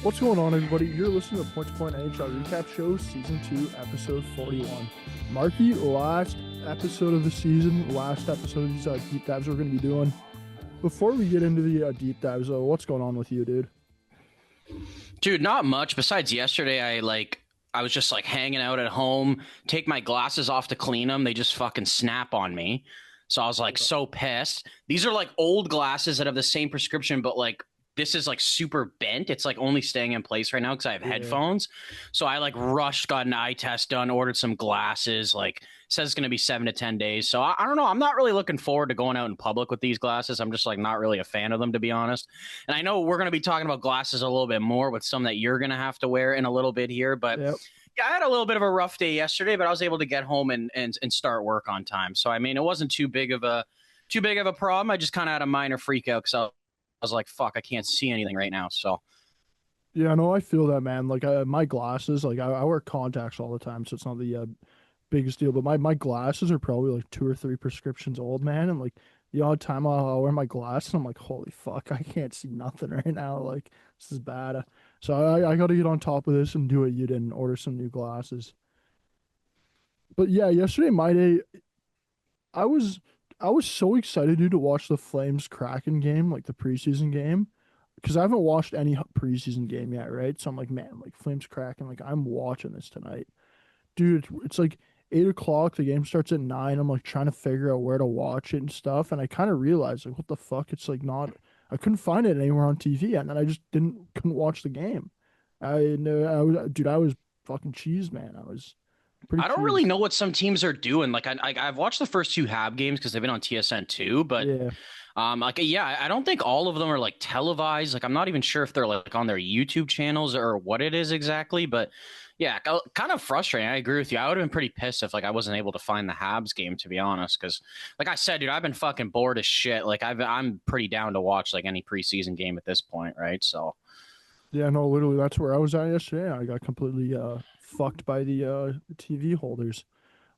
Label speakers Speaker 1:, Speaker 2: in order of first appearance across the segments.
Speaker 1: What's going on, everybody? You're listening to Point2Point NHL Recap Show, Season 2, Episode 41. Marky, last episode of the season, last episode of these deep dives we're going to be doing. Before we get into the deep dives, what's going on with you, dude?
Speaker 2: Dude, not much. Besides yesterday, I was just like hanging out at home, take my glasses off to clean them. They just fucking snap on me. So I was like so pissed. These are like old glasses that have the same prescription, but like this is like super bent. It's like only staying in place right now because I have headphones. So I like rushed, got an eye test done, ordered some glasses. Like says it's going to be 7 to 10 days. So I don't know. I'm not really looking forward to going out in public with these glasses. I'm just like not really a fan of them, to be honest. And I know we're going to be talking about glasses a little bit more with some that you're going to have to wear in a little bit here. But yeah, I had a little bit of a rough day yesterday, but I was able to get home and start work on time. So I mean, it wasn't too big of a problem. I just kind of had a minor freak out because I was like, fuck, I can't see anything right now. So
Speaker 1: yeah, no, I feel that, man. Like my glasses, like I wear contacts all the time, so it's not the biggest deal. But my glasses are probably like 2 or 3 prescriptions old, man. And like the odd time I'll wear my glasses, I'm like, holy fuck, I can't see nothing right now. Like this is bad. So I got to get on top of this and do what you did and order some new glasses. But yeah, yesterday my day, I was I was so excited, dude, to watch the Flames Kraken game, like the preseason game, because I haven't watched any preseason game yet, right? So I'm like, man, like Flames Kraken, like I'm watching this tonight, dude. It's like 8 o'clock. The game starts at 9. I'm like trying to figure out where to watch it and stuff, and I kind of realized like, what the fuck? It's like not. I couldn't find it anywhere on TV, and then I just couldn't watch the game. I know dude. I was fucking cheese, man. I was pretty
Speaker 2: I don't really
Speaker 1: cheese.
Speaker 2: know what some teams are doing. Like I've watched the first 2 Hab games because they've been on TSN too, but
Speaker 1: Yeah.
Speaker 2: I don't think all of them are like televised. Like I'm not even sure if they're like on their YouTube channels or what it is exactly, but yeah, kind of frustrating. I agree with you. I would have been pretty pissed if like I wasn't able to find the Habs game, to be honest, because like I said, dude, I've been fucking bored as shit. Like I'm pretty down to watch like any preseason game at this point, right? So
Speaker 1: Yeah, no, literally, that's where I was at yesterday. I got completely fucked by the TV holders.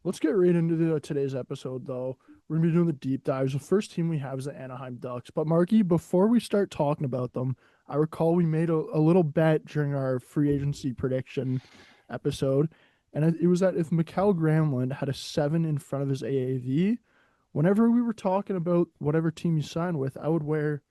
Speaker 1: Let's get right into today's episode, though. We're gonna be doing the deep dives. The first team we have is the Anaheim Ducks. But Marky, before we start talking about them, I recall we made a little bet during our free agency prediction episode, and it was that if Mikael Granlund had a 7 in front of his AAV, whenever we were talking about whatever team you sign with, I would wear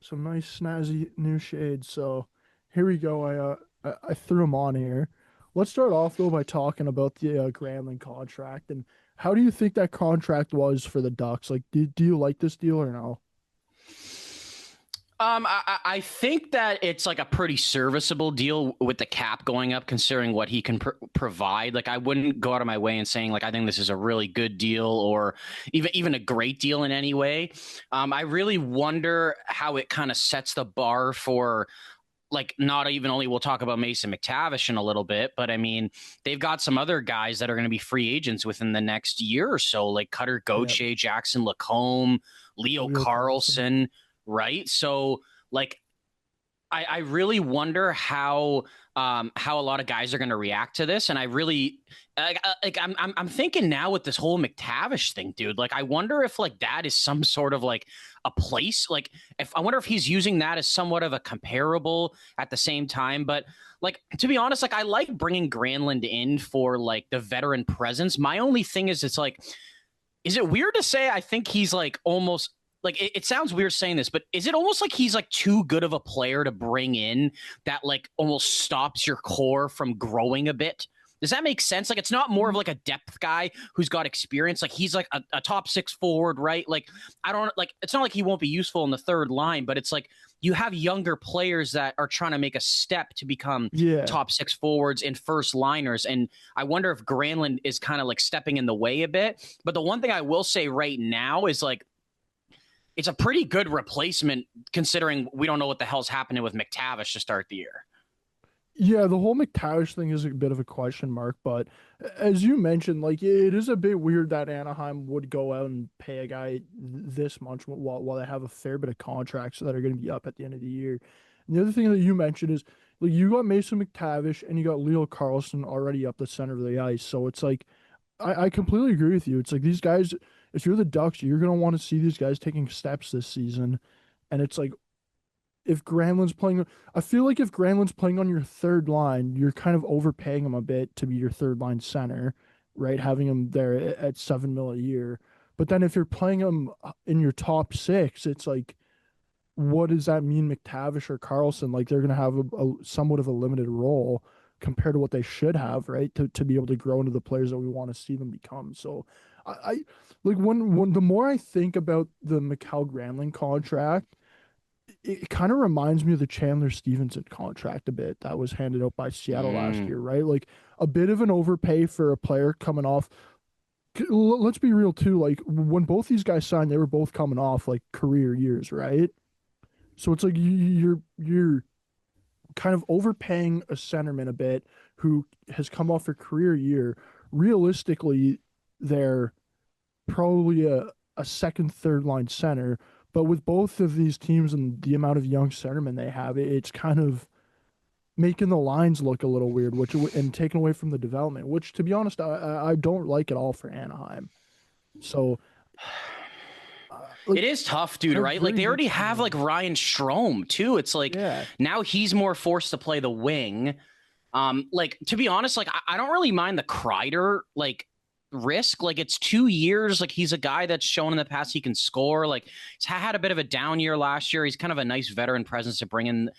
Speaker 1: some nice snazzy new shades. So here we go. I threw them on here. Let's start off though by talking about the Granlund contract and how do you think that contract was for the Ducks? Like, do you like this deal or no?
Speaker 2: I think that it's like a pretty serviceable deal with the cap going up, considering what he can provide. Like, I wouldn't go out of my way and saying like I think this is a really good deal or even a great deal in any way. I really wonder how it kind of sets the bar for like not even only we'll talk about Mason McTavish in a little bit, but I mean they've got some other guys that are going to be free agents within the next year or so, like Cutter Gauthier, Jackson Lacombe, Leo Carlson. Right. So like, I really wonder how a lot of guys are going to react to this. And I really like, I'm thinking now with this whole McTavish thing, dude, like, I wonder if like that is some sort of like a place, like if I wonder if he's using that as somewhat of a comparable at the same time. But like, to be honest, like I like bringing Granlund in for like the veteran presence. My only thing is it's like, is it weird to say I think he's like almost like it sounds weird saying this, but is it almost like he's like too good of a player to bring in that like almost stops your core from growing a bit? Does that make sense? Like it's not more of like a depth guy who's got experience. Like he's like a top 6 forward, right? Like I don't like it's not like he won't be useful in the third line, but it's like you have younger players that are trying to make a step to become top 6 forwards and first liners. And I wonder if Granlund is kind of like stepping in the way a bit. But the one thing I will say right now is like, it's a pretty good replacement considering we don't know what the hell's happening with McTavish to start the year.
Speaker 1: Yeah, the whole McTavish thing is a bit of a question mark, but as you mentioned, like it is a bit weird that Anaheim would go out and pay a guy this much while they have a fair bit of contracts that are going to be up at the end of the year. And the other thing that you mentioned is like you got Mason McTavish and you got Leo Carlson already up the center of the ice, so it's like I completely agree with you. It's like these guys, if you're the Ducks, you're going to want to see these guys taking steps this season, and it's like if Granlund's playing, I feel like if Granlund's playing on your third line, you're kind of overpaying him a bit to be your third line center, right? Having him there at 7 mil a year. But then if you're playing him in your top six, it's like, what does that mean, McTavish or Carlson? Like they're going to have a somewhat of a limited role compared to what they should have, right? To be able to grow into the players that we want to see them become. So I like when the more I think about the Mikhail Granlund contract, it kind of reminds me of the Chandler Stevenson contract a bit that was handed out by Seattle last
Speaker 2: Mm.
Speaker 1: year, right? Like a bit of an overpay for a player coming off. Let's be real too. Like when both these guys signed, they were both coming off like career years, right? So it's like you're kind of overpaying a centerman a bit who has come off a career year. Realistically, they're probably a second, third line center. But with both of these teams and the amount of young centermen they have, it's kind of making the lines look a little weird, which and taking away from the development, which to be honest, I don't like at all for Anaheim. So, like,
Speaker 2: It is tough, dude,
Speaker 1: they're
Speaker 2: right? Like
Speaker 1: very
Speaker 2: they
Speaker 1: good
Speaker 2: already have like
Speaker 1: centermen.
Speaker 2: Ryan Strome too. It's like
Speaker 1: Yeah,
Speaker 2: now he's more forced to play the wing. Like to be honest, like I don't really mind the Kreider like risk. Like it's 2 years. Like he's a guy that's shown in the past he can score. Like he's had a bit of a down year last year. He's kind of a nice veteran presence to bring in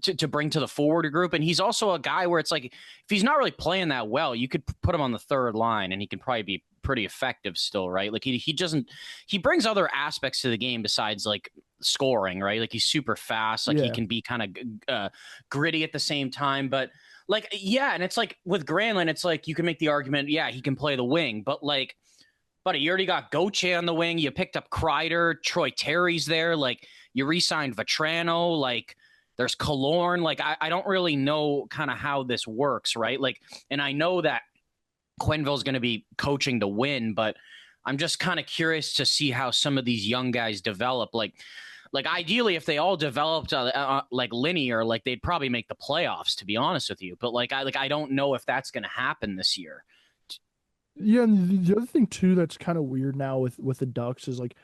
Speaker 2: to bring to the forward group. And he's also a guy where it's like, if he's not really playing that well, you could put him on the third line and he can probably be pretty effective still, right? Like he doesn't, he brings other aspects to the game besides like scoring, right? Like he's super fast. Like he
Speaker 1: yeah,
Speaker 2: can be kind of gritty at the same time. But like, yeah. And it's like with Granlund, it's like you can make the argument, yeah, he can play the wing, but like, but you already got Gauthier on the wing. You picked up Kreider, Troy Terry's there. Like you re-signed Vetrano. Like there's Killorn. Like I don't really know kind of how this works, right? Like, and I know that Quenneville's going to be coaching to win, but I'm just kind of curious to see how some of these young guys develop. Like ideally, if they all developed like linear, like they'd probably make the playoffs. To be honest with you, but I don't know if that's going to happen this year.
Speaker 1: yeah. And the other thing too that's kind of weird now with the Ducks is like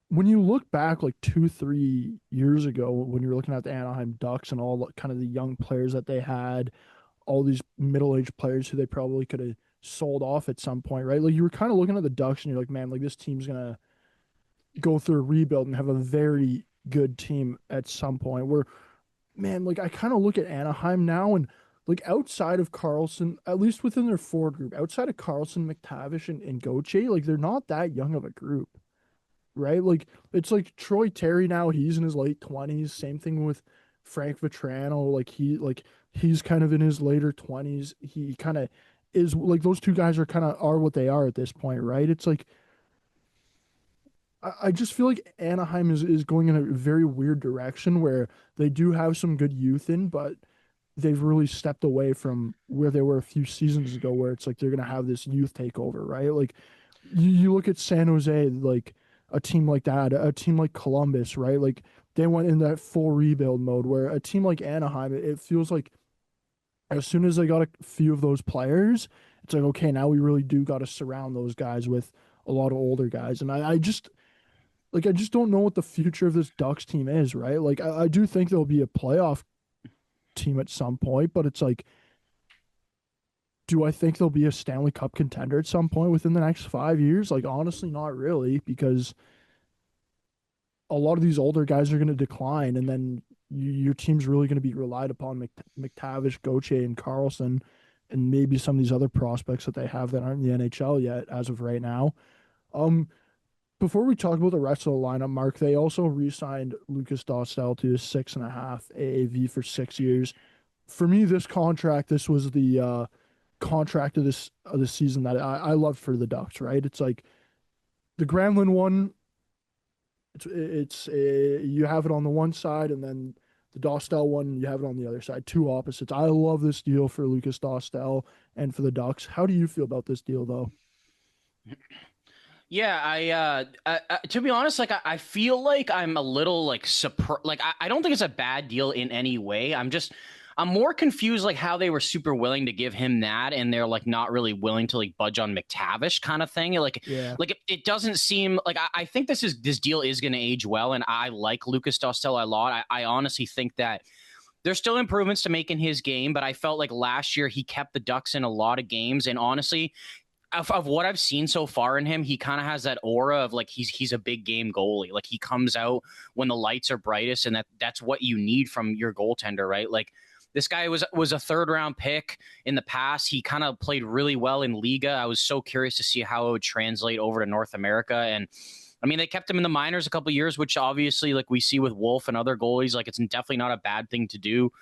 Speaker 1: when you look back like 2, 3 years ago when you were looking at the Anaheim Ducks and all kind of the young players that they had, all these middle-aged players who they probably could have sold off at some point, right? Like you were kind of looking at the Ducks and you're like, man, like this team's gonna go through a rebuild and have a very good team at some point. Where, man, like I kind of look at Anaheim now and like outside of Carlson, at least within their forward group, outside of Carlson, McTavish, and Gauthier, like they're not that young of a group, right? Like it's like Troy Terry now, he's in his late 20s. Same thing with Frank Vetrano. He's kind of in his later 20s. He kind of is like those two guys are kind of are what they are at this point, right? It's like I just feel like Anaheim is going in a very weird direction where they do have some good youth in, but they've really stepped away from where they were a few seasons ago, where it's like they're gonna have this youth takeover, right? Like you look at San Jose, like a team like that, a team like Columbus, right? Like they went in that full rebuild mode where a team like Anaheim, it feels like as soon as they got a few of those players, it's like, okay, now we really do got to surround those guys with a lot of older guys. And I just don't know what the future of this Ducks team is, right? Like I do think there'll be a playoff team at some point, but it's like, do I think they'll be a Stanley Cup contender at some point within the next 5 years? Like honestly, not really, because a lot of these older guys are going to decline, and then your team's really going to be relied upon McTavish, Gauthier, and Carlson, and maybe some of these other prospects that they have that aren't in the NHL yet as of right now. Um, Before we talk about the rest of the lineup, Mark, they also re-signed Lucas Dostal to a 6.5 AAV for 6 years. For me, this was the contract of this season that I loved for the Ducks. Right? It's like the Granlund one. It's you have it on the one side, and then the Dostal one you have it on the other side. Two opposites. I love this deal for Lucas Dostal and for the Ducks. How do you feel about this deal, though?
Speaker 2: Yeah, to be honest, like I feel like I'm a little like surprised. Like I don't think it's a bad deal in any way. I'm more confused like how they were super willing to give him that, and they're like not really willing to like budge on McTavish kind of thing.
Speaker 1: Yeah.
Speaker 2: Like it doesn't seem like I think this deal is going to age well, and I like Lucas Dostal a lot. I honestly think that there's still improvements to make in his game, but I felt like last year he kept the Ducks in a lot of games, and honestly, of what I've seen so far in him, he kind of has that aura of like he's a big game goalie. Like he comes out when the lights are brightest, and that's what you need from your goaltender, right? Like this guy was a third round pick in the past. He kind of played really well in Liga. I was so curious to see how it would translate over to North America. And I mean, they kept him in the minors a couple of years, which obviously, like we see with Wolf and other goalies, like it's definitely not a bad thing to do.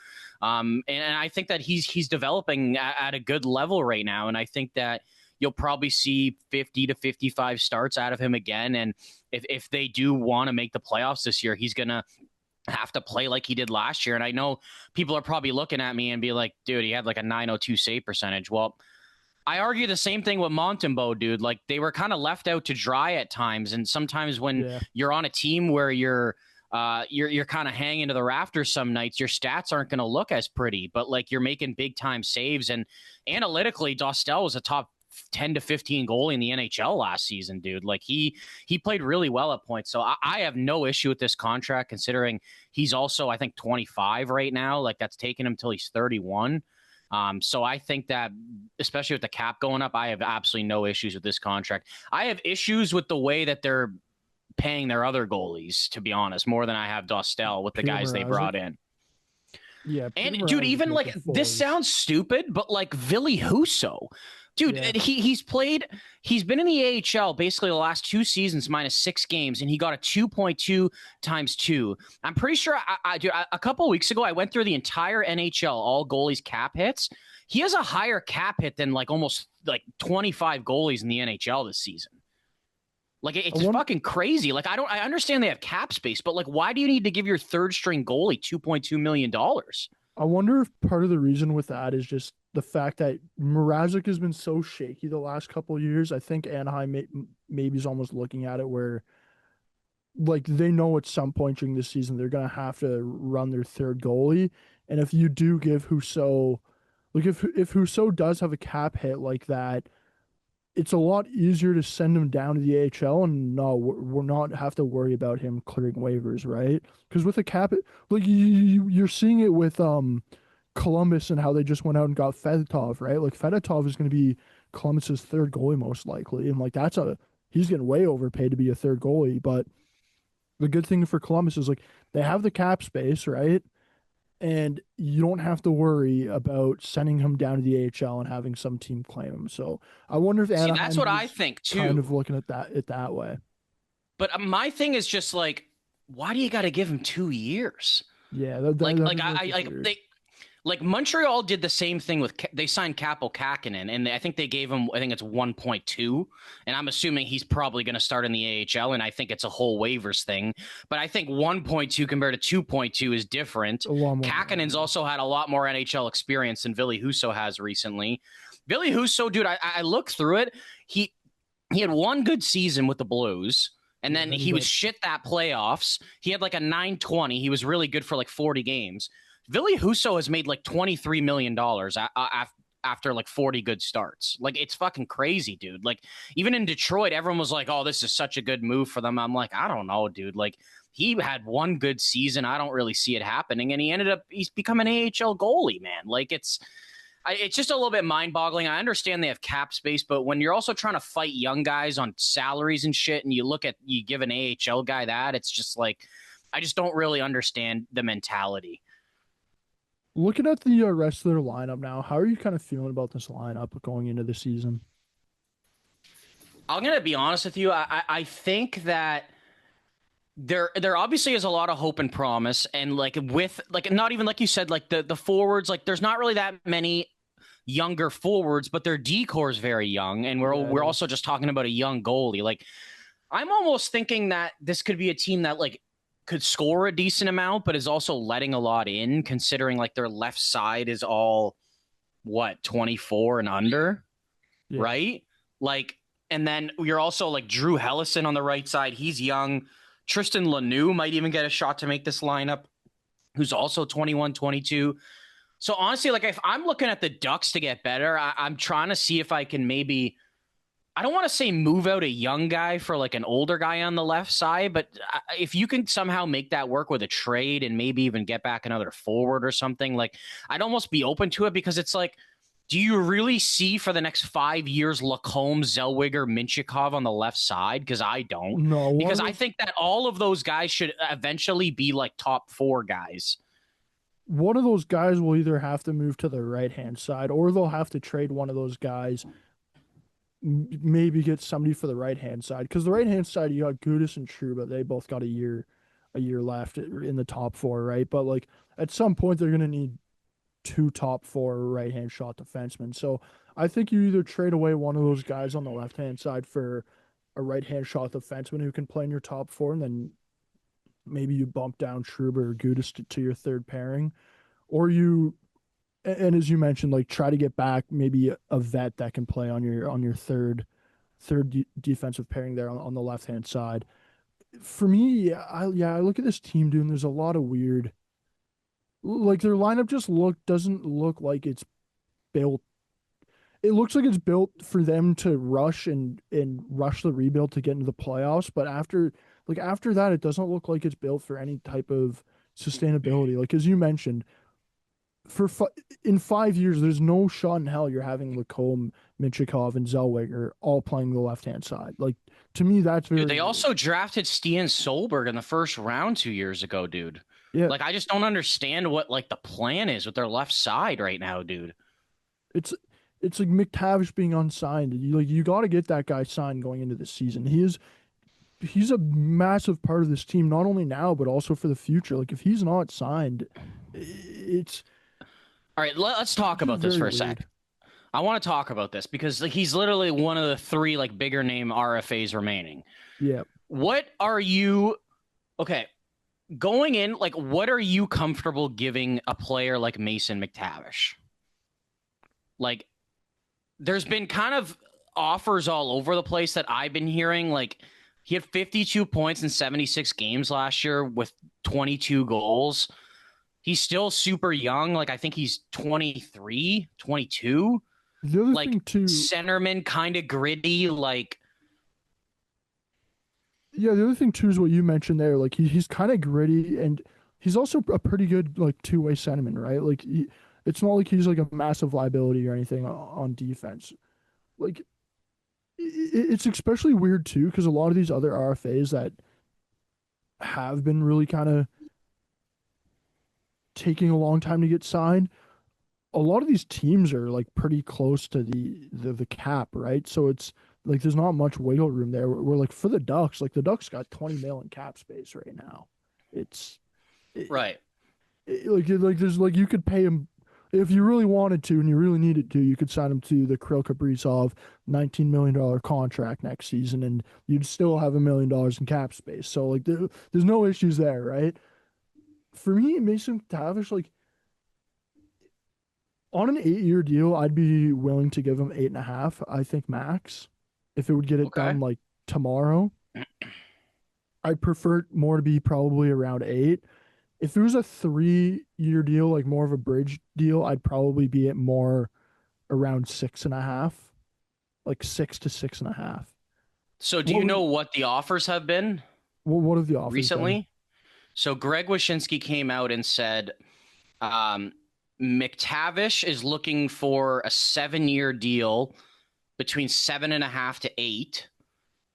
Speaker 2: And I think that he's developing at a good level right now. And I think that you'll probably see 50 to 55 starts out of him again. And if they do want to make the playoffs this year, he's going to have to play like he did last year. And I know people are probably looking at me and be like, dude, he had like a 902 save percentage. Well, I argue the same thing with Montembeault, dude. Like they were kind of left out to dry at times. And sometimes when you're on a team where you're kind of hanging to the rafters some nights, your stats aren't going to look as pretty, but like you're making big time saves. And analytically, Dostal was a top 10 to 15 goalie in the NHL last season, dude. Like he played really well at points. So I have no issue with this contract, considering he's also, I think, 25 right now. Like that's taken him till he's 31. So I think that, especially with the cap going up, I have absolutely no issues with this contract. I have issues with the way that they're paying their other goalies, to be honest, more than I have Dostal with the guys they brought in.
Speaker 1: Yeah.
Speaker 2: And dude, even like this sounds stupid, but like Ville Husso, dude, he's been in the AHL basically the last 2 seasons minus 6 games, and he got a 2.2 times 2. I'm pretty sure dude, a couple of weeks ago, I went through the entire NHL, all goalies cap hits. He has a higher cap hit than like almost like 25 goalies in the NHL this season. Like it's fucking crazy. Like I understand they have cap space, but like why do you need to give your third string goalie $2.2 million?
Speaker 1: I wonder if part of the reason with that is just the fact that Mrazek has been so shaky the last couple of years. I think Anaheim maybe is almost looking at it where, like, they know at some point during this season they're going to have to run their third goalie. And if you do give Husso, like, if Husso does have a cap hit like that, it's a lot easier to send him down to the AHL and we're not have to worry about him clearing waivers, right? Because with a cap, like you're seeing it with Columbus and how they just went out and got Fedotov, right? Like Fedotov is going to be Columbus's third goalie most likely, and like he's getting way overpaid to be a third goalie. But the good thing for Columbus is like they have the cap space, right? And you don't have to worry about sending him down to the AHL and having some team claim him. So I wonder if Anaheim
Speaker 2: that's what I think too.
Speaker 1: Kind of looking at that way.
Speaker 2: But my thing is just like, why do you got to give him 2 years?
Speaker 1: Yeah,
Speaker 2: like Montreal did the same thing with they signed Kaapo Kähkönen, and I think they gave him, I think it's 1.2, and I'm assuming he's probably going to start in the AHL, and I think it's a whole waivers thing. But I think 1.2 compared to 2.2 is different. Kähkönen's also had a lot more NHL experience than Ville Husso has recently. Ville Husso, dude, I looked through it. He had one good season with the Blues. And then he was shit that playoffs. He had like a 920. He was really good for like 40 games. Ville Husso has made like $23 million after like 40 good starts. Like, it's fucking crazy, dude. Like, even in Detroit, everyone was like, oh, this is such a good move for them. I'm like, I don't know, dude. Like, he had one good season. I don't really see it happening. And he's become an AHL goalie, man. Like, it's just a little bit mind-boggling. I understand they have cap space, but when you're also trying to fight young guys on salaries and shit, and you give an AHL guy that, it's just like, I just don't really understand the mentality.
Speaker 1: Looking at the rest of their lineup now, how are you kind of feeling about this lineup going into the season?
Speaker 2: I'm going to be honest with you. I think that there obviously is a lot of hope and promise, and like with like not even like you said, like the forwards, like there's not really that many younger forwards, but their D-core is very young, and we're also just talking about a young goalie. Like, I'm almost thinking that this could be a team that like could score a decent amount, but is also letting a lot in, considering like their left side is all 24 and under, right? Like, and then you're also like Drew Hellison on the right side. He's young. Tristan Lanoux might even get a shot to make this lineup, who's also 21, 22. So honestly, like if I'm looking at the Ducks to get better, I'm trying to see if I can maybe, I don't want to say move out a young guy for like an older guy on the left side, but if you can somehow make that work with a trade and maybe even get back another forward or something, like I'd almost be open to it, because it's like, do you really see for the next 5 years Lacombe, Zellweger, Minchikov on the left side? Because I don't.
Speaker 1: No,
Speaker 2: Because I think that all of those guys should eventually be like top 4 guys.
Speaker 1: one of those guys will either have to move to the right hand side, or they'll have to trade one of those guys, maybe get somebody for the right hand side. Because the right hand side, you got Gudis and Trouba. They both got a year left in the top 4, right? But like at some point, they're gonna need 2 top 4 right hand shot defensemen. So I think you either trade away one of those guys on the left hand side for a right hand shot defenseman who can play in your top 4, and then maybe you bump down Trouba or Gudis to your third pairing, or you, and as you mentioned, like try to get back maybe a vet that can play on your defensive pairing there on the left hand side. For me, I look at this team, dude, and there's a lot of weird, like their lineup just doesn't look like it's built. It looks like it's built for them to rush and rush the rebuild to get into the playoffs, but after that, it doesn't look like it's built for any type of sustainability. Like as you mentioned, in 5 years, there's no shot in hell you're having Lacombe, Minchikov, and Zellweger all playing the left hand side. Like to me, that's very.
Speaker 2: Dude, they also drafted Stian Solberg in the first round 2 years ago, dude.
Speaker 1: Yeah.
Speaker 2: Like I just don't understand what like the plan is with their left side right now, dude.
Speaker 1: It's like McTavish being unsigned. You got to get that guy signed going into the season. He's a massive part of this team, not only now but also for the future. Like if he's not signed, it's
Speaker 2: all right. Let's talk about this for a sec. I want to talk about this because like he's literally one of the 3 like bigger name RFAs remaining.
Speaker 1: Yeah.
Speaker 2: What are you? Okay, going in, like what are you comfortable giving a player like Mason McTavish? Like, there's been kind of offers all over the place that I've been hearing. Like, he had 52 points in 76 games last year with 22 goals. He's still super young. Like, I think he's 23, 22.
Speaker 1: The other
Speaker 2: like,
Speaker 1: thing too,
Speaker 2: centerman, kind of gritty. Like,
Speaker 1: yeah, the other thing too is what you mentioned there. Like he's kind of gritty, and he's also a pretty good like two-way centerman, right? Like it's not like he's like a massive liability or anything on defense. Like it's especially weird too because a lot of these other RFAs that have been really kind of taking a long time to get signed, a lot of these teams are like pretty close to the cap, right? So it's like there's not much wiggle room there. We're like for the Ducks, like the Ducks got 20 million cap space right now. It's
Speaker 2: right.
Speaker 1: Like there's like you could pay him if you really wanted to and you really needed to. You could sign him to the Kirill Kaprizov $19 million contract next season, and you'd still have $1 million in cap space. So like there's no issues there, right? For me, Mason Tavish, like on an 8-year deal, I'd be willing to give him 8.5. I think max, if it would get it done like tomorrow. I'd prefer it more to be probably around 8. If it was a 3-year deal, like more of a bridge deal, I'd probably be at more around 6.5, like 6 to 6.5.
Speaker 2: So do you know what the offers have been?
Speaker 1: What have the offers
Speaker 2: recently
Speaker 1: been?
Speaker 2: So Greg Wyshynski came out and said McTavish is looking for a 7-year deal between 7.5 to 8.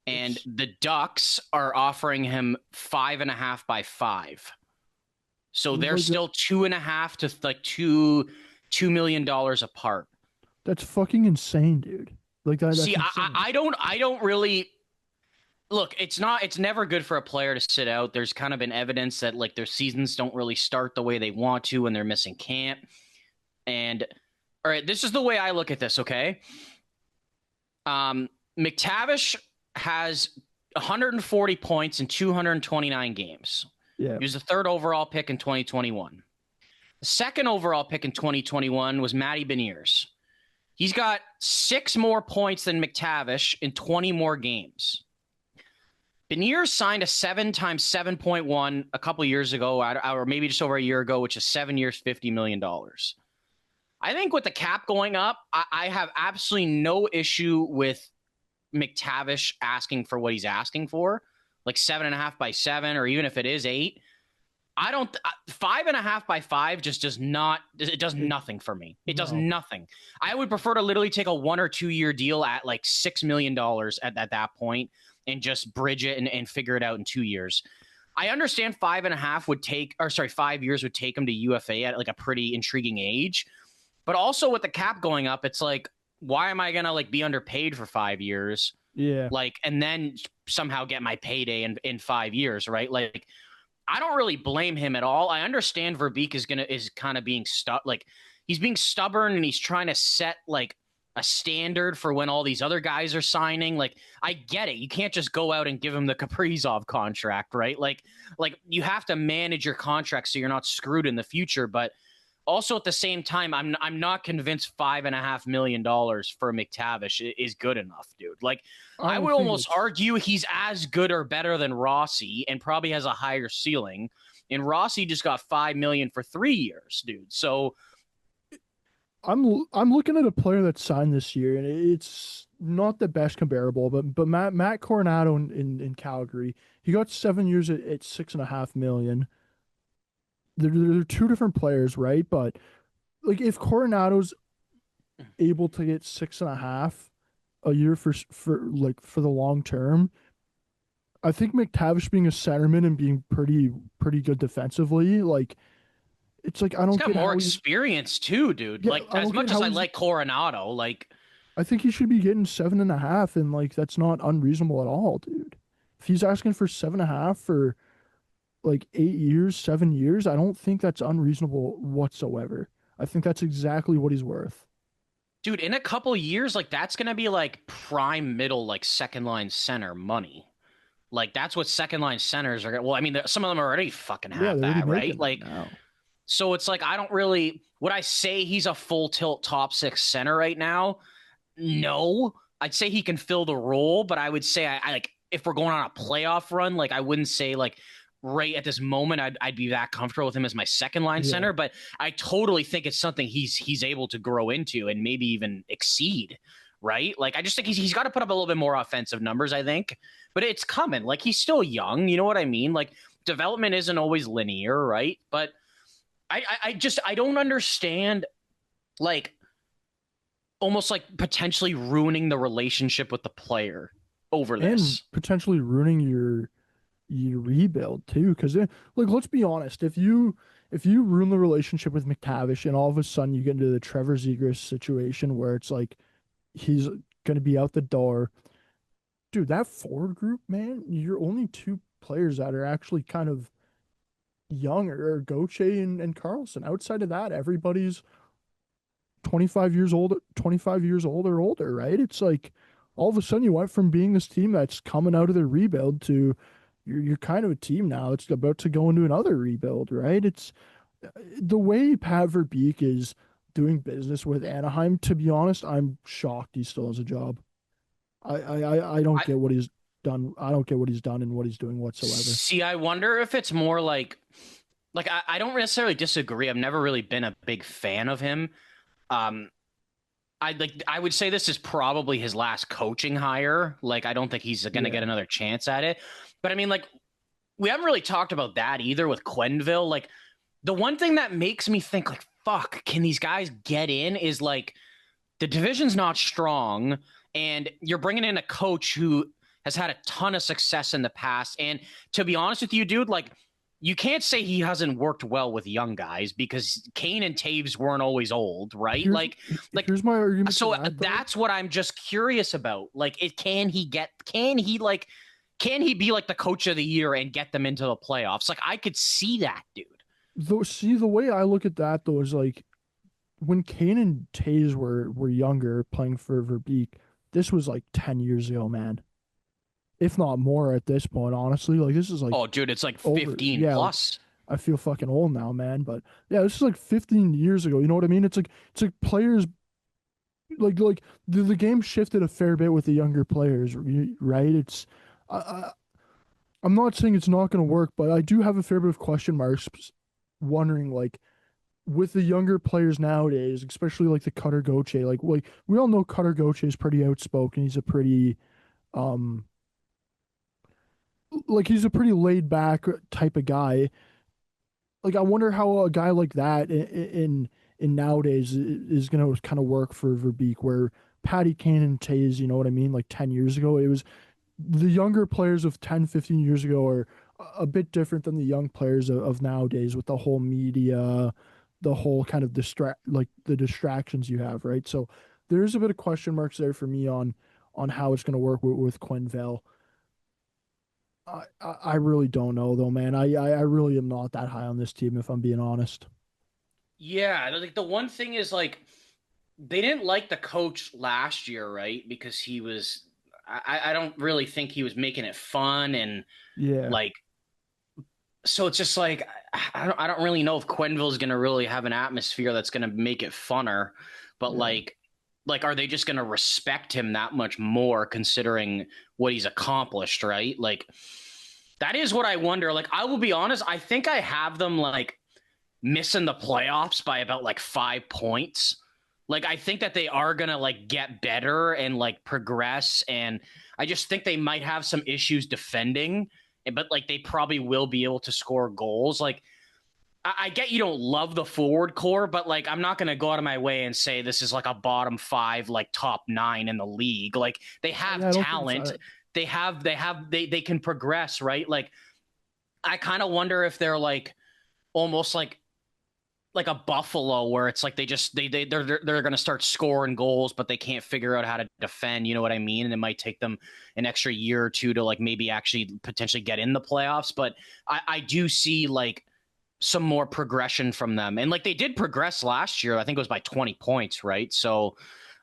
Speaker 2: And the Ducks are offering him 5.5 by 5. So they're still 2.5 to like $2 million apart.
Speaker 1: That's fucking insane, dude. Like that.
Speaker 2: See, I don't really look. It's never good for a player to sit out. There's kind of been evidence that like their seasons don't really start the way they want to when they're missing camp. And all right, this is the way I look at this. Okay, McTavish has 140 points in 229 games.
Speaker 1: Yeah.
Speaker 2: He was the 3rd overall pick in 2021. The 2nd overall pick in 2021 was Matty Beniers. He's got 6 more points than McTavish in 20 more games. Beniers signed a 7 times 7.1 a couple years ago, or maybe just over a year ago, which is 7 years, $50 million. I think with the cap going up, I have absolutely no issue with McTavish asking for what he's asking for, like 7.5 by 7, or even if it is 8. I don't 5.5 by 5 just does not, it does
Speaker 1: It,
Speaker 2: nothing for me. It does
Speaker 1: no.
Speaker 2: nothing. I would prefer to literally take a 1 or 2 year deal at like $6 million at that point and just bridge it and figure it out in 2 years. I understand 5.5 would take, or sorry, 5 years would take him to UFA at like a pretty intriguing age. But also with the cap going up, it's like, why am I gonna like be underpaid for 5 years?
Speaker 1: Yeah.
Speaker 2: Like, and then somehow get my payday in 5 years, right? Like, I don't really blame him at all. I understand Verbeek is kind of being stuck. Like, he's being stubborn and he's trying to set like a standard for when all these other guys are signing. Like, I get it. You can't just go out and give him the Kaprizov contract, right? Like you have to manage your contract so you're not screwed in the future. But also at the same time, I'm not convinced $5.5 million for McTavish is good enough, dude. Like,
Speaker 1: I
Speaker 2: I
Speaker 1: don't
Speaker 2: would
Speaker 1: think
Speaker 2: almost
Speaker 1: it's
Speaker 2: argue he's as good or better than Rossi and probably has a higher ceiling. And Rossi just got $5 million for 3 years, dude. So
Speaker 1: I'm looking at a player that signed this year, and it's not the best comparable, but Matt Coronado in Calgary, he got 7 years at 6.5 million. They're two different players, right? But like if Coronado's able to get 6.5 a year for the long term, I think McTavish being a centerman and being pretty good defensively, like it's like I
Speaker 2: he's
Speaker 1: don't
Speaker 2: got
Speaker 1: get
Speaker 2: more
Speaker 1: how he's
Speaker 2: experience too, dude.
Speaker 1: yeah,
Speaker 2: Like,
Speaker 1: I
Speaker 2: as
Speaker 1: don't get
Speaker 2: much as
Speaker 1: how
Speaker 2: I
Speaker 1: he's
Speaker 2: like Coronado, like,
Speaker 1: I think he should be getting 7.5, and like that's not unreasonable at all, dude. If he's asking for 7.5 for like 8 years, 7 years, I don't think that's unreasonable whatsoever. I think that's exactly what he's worth.
Speaker 2: dude, in a couple years, like that's gonna be like prime middle, like second line center money. Like, that's what second line centers are. Well, I mean, some of them already fucking
Speaker 1: Yeah,
Speaker 2: have
Speaker 1: they're already
Speaker 2: that, right?
Speaker 1: making that
Speaker 2: Like,
Speaker 1: now.
Speaker 2: so it's like I don't really. Would I say he's a full tilt top six center right now? No, I'd say he can fill the role, but I would say I like if we're going on a playoff run, like I wouldn't say like right at this moment I'd be that comfortable with him as my second line
Speaker 1: Yeah.
Speaker 2: center. But I totally think it's something he's able to grow into and maybe even exceed. Right? Like, I just think he's got to put up a little bit more offensive numbers, I think, but it's coming. Like, he's still young. You know what I mean? Like, development isn't always linear, right? But I just I don't understand, like, almost like potentially ruining the relationship with the player over
Speaker 1: And
Speaker 2: this.
Speaker 1: potentially ruining your rebuild too. Because like, let's be honest, if you ruin the relationship with McTavish and all of a sudden you get into the Trevor Zegras situation where it's like he's gonna be out the door, dude, that forward group, man, you're only two players that are actually kind of young or Goche and Carlson. Outside of that, everybody's 25 years old or older, right? It's like all of a sudden you went from being this team that's coming out of the rebuild to you're kind of a team now. It's about to go into another rebuild, right? It's the way Pat Verbeek is doing business with Anaheim. To be honest, I'm shocked he still has a job. I don't
Speaker 2: I
Speaker 1: get what he's done. I don't get what he's done and what he's doing whatsoever.
Speaker 2: see. I wonder if it's more like I don't necessarily disagree. I've never really been a big fan of him. Um, I would say this is probably his last coaching hire. Like, I don't think he's going to get
Speaker 1: Yeah.
Speaker 2: another chance at it. But I mean, like, we haven't really talked about that either with Quenneville. Like, the one thing that makes me think like, fuck, can these guys get in is like the division's not strong and you're bringing in a coach who has had a ton of success in the past. And to be honest with you, dude, like, you can't say he hasn't worked well with young guys because Kane and Taves weren't always old, right?
Speaker 1: Here's
Speaker 2: Like
Speaker 1: here's my argument to
Speaker 2: so
Speaker 1: that though.
Speaker 2: that's what I'm just curious about. Like, can he be like the coach of the year and get them into the playoffs? Like, I could see that, dude.
Speaker 1: Though, see, the way I look at that though is like when Kane and Tays were younger playing for Verbeek, this was like 10 years ago, man. If not more at this point, honestly. Like this is like
Speaker 2: Oh, dude, it's like
Speaker 1: over
Speaker 2: 15
Speaker 1: yeah, like
Speaker 2: plus.
Speaker 1: I feel fucking old now, man. But yeah, this is like 15 years ago. You know what I mean? It's like players like the game shifted a fair bit with the younger players, right? It's I, I I'm not saying it's not going to work, but I do have a fair bit of question marks wondering like with the younger players nowadays, especially like the Cutter Goche, like we all know Cutter Goche is pretty outspoken. He's a pretty um he's a pretty laid back type of guy. Like I wonder how a guy like that in nowadays is going to kind of work for Verbeek, where Patty Kane and Tays, you know what I mean? Like 10 years ago, it was the younger players of 10, 15 years ago are a bit different than the young players of nowadays with the whole media, the whole kind of the distractions you have, right? So there's a bit of question marks there for me on how it's going to work with Quenneville. I really don't know though, man. I really am not that high on this team if I'm being honest.
Speaker 2: Yeah, like the one thing is like they didn't like the coach last year, right? Because he was I don't really think he was making it fun and
Speaker 1: Yeah,
Speaker 2: like so it's just like I don't really know if Quenneville is going to really have an atmosphere that's going to make it funner, but
Speaker 1: yeah.
Speaker 2: like are they just going to respect him that much more considering what he's accomplished, right? Like that is what I wonder. Like I will be honest, I think I have them like missing the playoffs by about like 5 points. Like I think that they are gonna like get better and like progress, and I just think they might have some issues defending, but like they probably will be able to score goals. Like I get you don't love the forward core, but like I'm not gonna go out of my way and say this is like a bottom five, like top nine in the league. Like they have
Speaker 1: Yeah, I don't think
Speaker 2: talent,
Speaker 1: so.
Speaker 2: they can progress, right? Like I kind of wonder if they're like almost like a Buffalo where it's like they're going to start scoring goals but they can't figure out how to defend, you know what I mean? And it might take them an extra year or two to like maybe actually potentially get in the playoffs, but I do see like some more progression from them. And like they did progress last year. I think it was by 20 points, right? So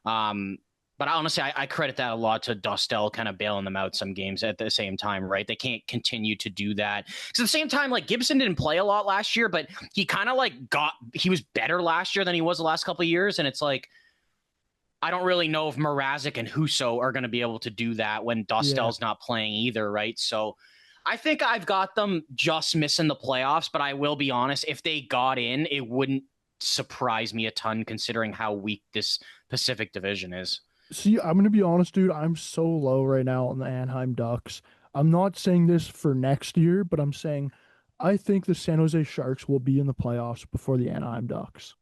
Speaker 2: um but honestly, I credit that a lot to Dostel kind of bailing them out some games at the same time, right? They can't continue to do that. Because at the same time, like Gibson didn't play a lot last year, but he kind of like he was better last year than he was the last couple of years. And it's like, I don't really know if Mrazek and Husso are going to be able to do that when
Speaker 1: Yeah.
Speaker 2: Dostel's not playing either, right? So I think I've got them just missing the playoffs, but I will be honest, if they got in, it wouldn't surprise me a ton considering how weak this Pacific Division is.
Speaker 1: See, I'm gonna be honest, dude. I'm so low right now on the Anaheim Ducks. I'm not saying this for next year, but I'm saying I think the San Jose Sharks will be in the playoffs before the Anaheim Ducks.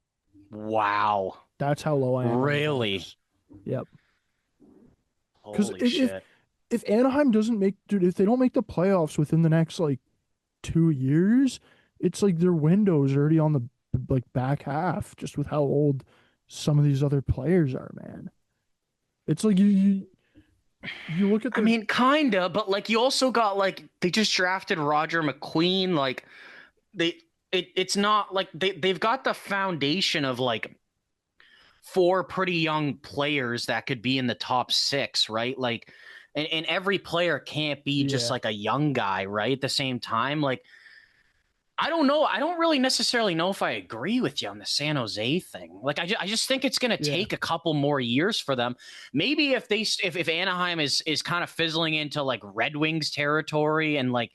Speaker 2: Wow.
Speaker 1: That's how low I am on the
Speaker 2: Really?
Speaker 1: Ducks. Yep. Because
Speaker 2: Holy shit.
Speaker 1: if Anaheim doesn't make, dude, if they don't make the playoffs within the next like 2 years, it's like their window is already on the like back half, just with how old some of these other players are, man. It's like you look at
Speaker 2: I
Speaker 1: their
Speaker 2: mean, kinda, but like you also got like they just drafted Roger McQueen. Like they it's not like they've got the foundation of like four pretty young players that could be in the top six, right? Like and every player can't be just
Speaker 1: yeah,
Speaker 2: like a young guy, right? At the same time, like I don't know. I don't really necessarily know if I agree with you on the San Jose thing. Like, I just think it's going to
Speaker 1: yeah.
Speaker 2: take a couple more years for them. Maybe if Anaheim is kind of fizzling into like Red Wings territory and like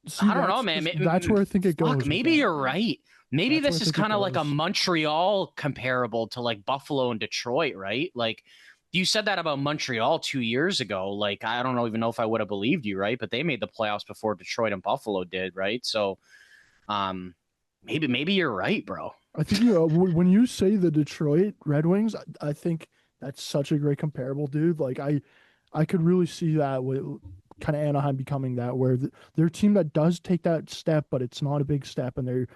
Speaker 1: See,
Speaker 2: I don't know, man.
Speaker 1: that's where I think it
Speaker 2: Fuck,
Speaker 1: goes with
Speaker 2: maybe you're
Speaker 1: Anaheim.
Speaker 2: right. Maybe
Speaker 1: That's where I
Speaker 2: this is
Speaker 1: think it
Speaker 2: kind of like a
Speaker 1: goes.
Speaker 2: Montreal comparable to like Buffalo and Detroit, right? Like you said that about Montreal 2 years ago. Like I don't even know if I would have believed you, right? But they made the playoffs before Detroit and Buffalo did, right? So um, maybe you're right, bro.
Speaker 1: I think when you say the Detroit Red Wings, I think that's such a great comparable, dude. Like I could really see that with kind of Anaheim becoming that, where they're a team that does take that step, but it's not a big step, and they're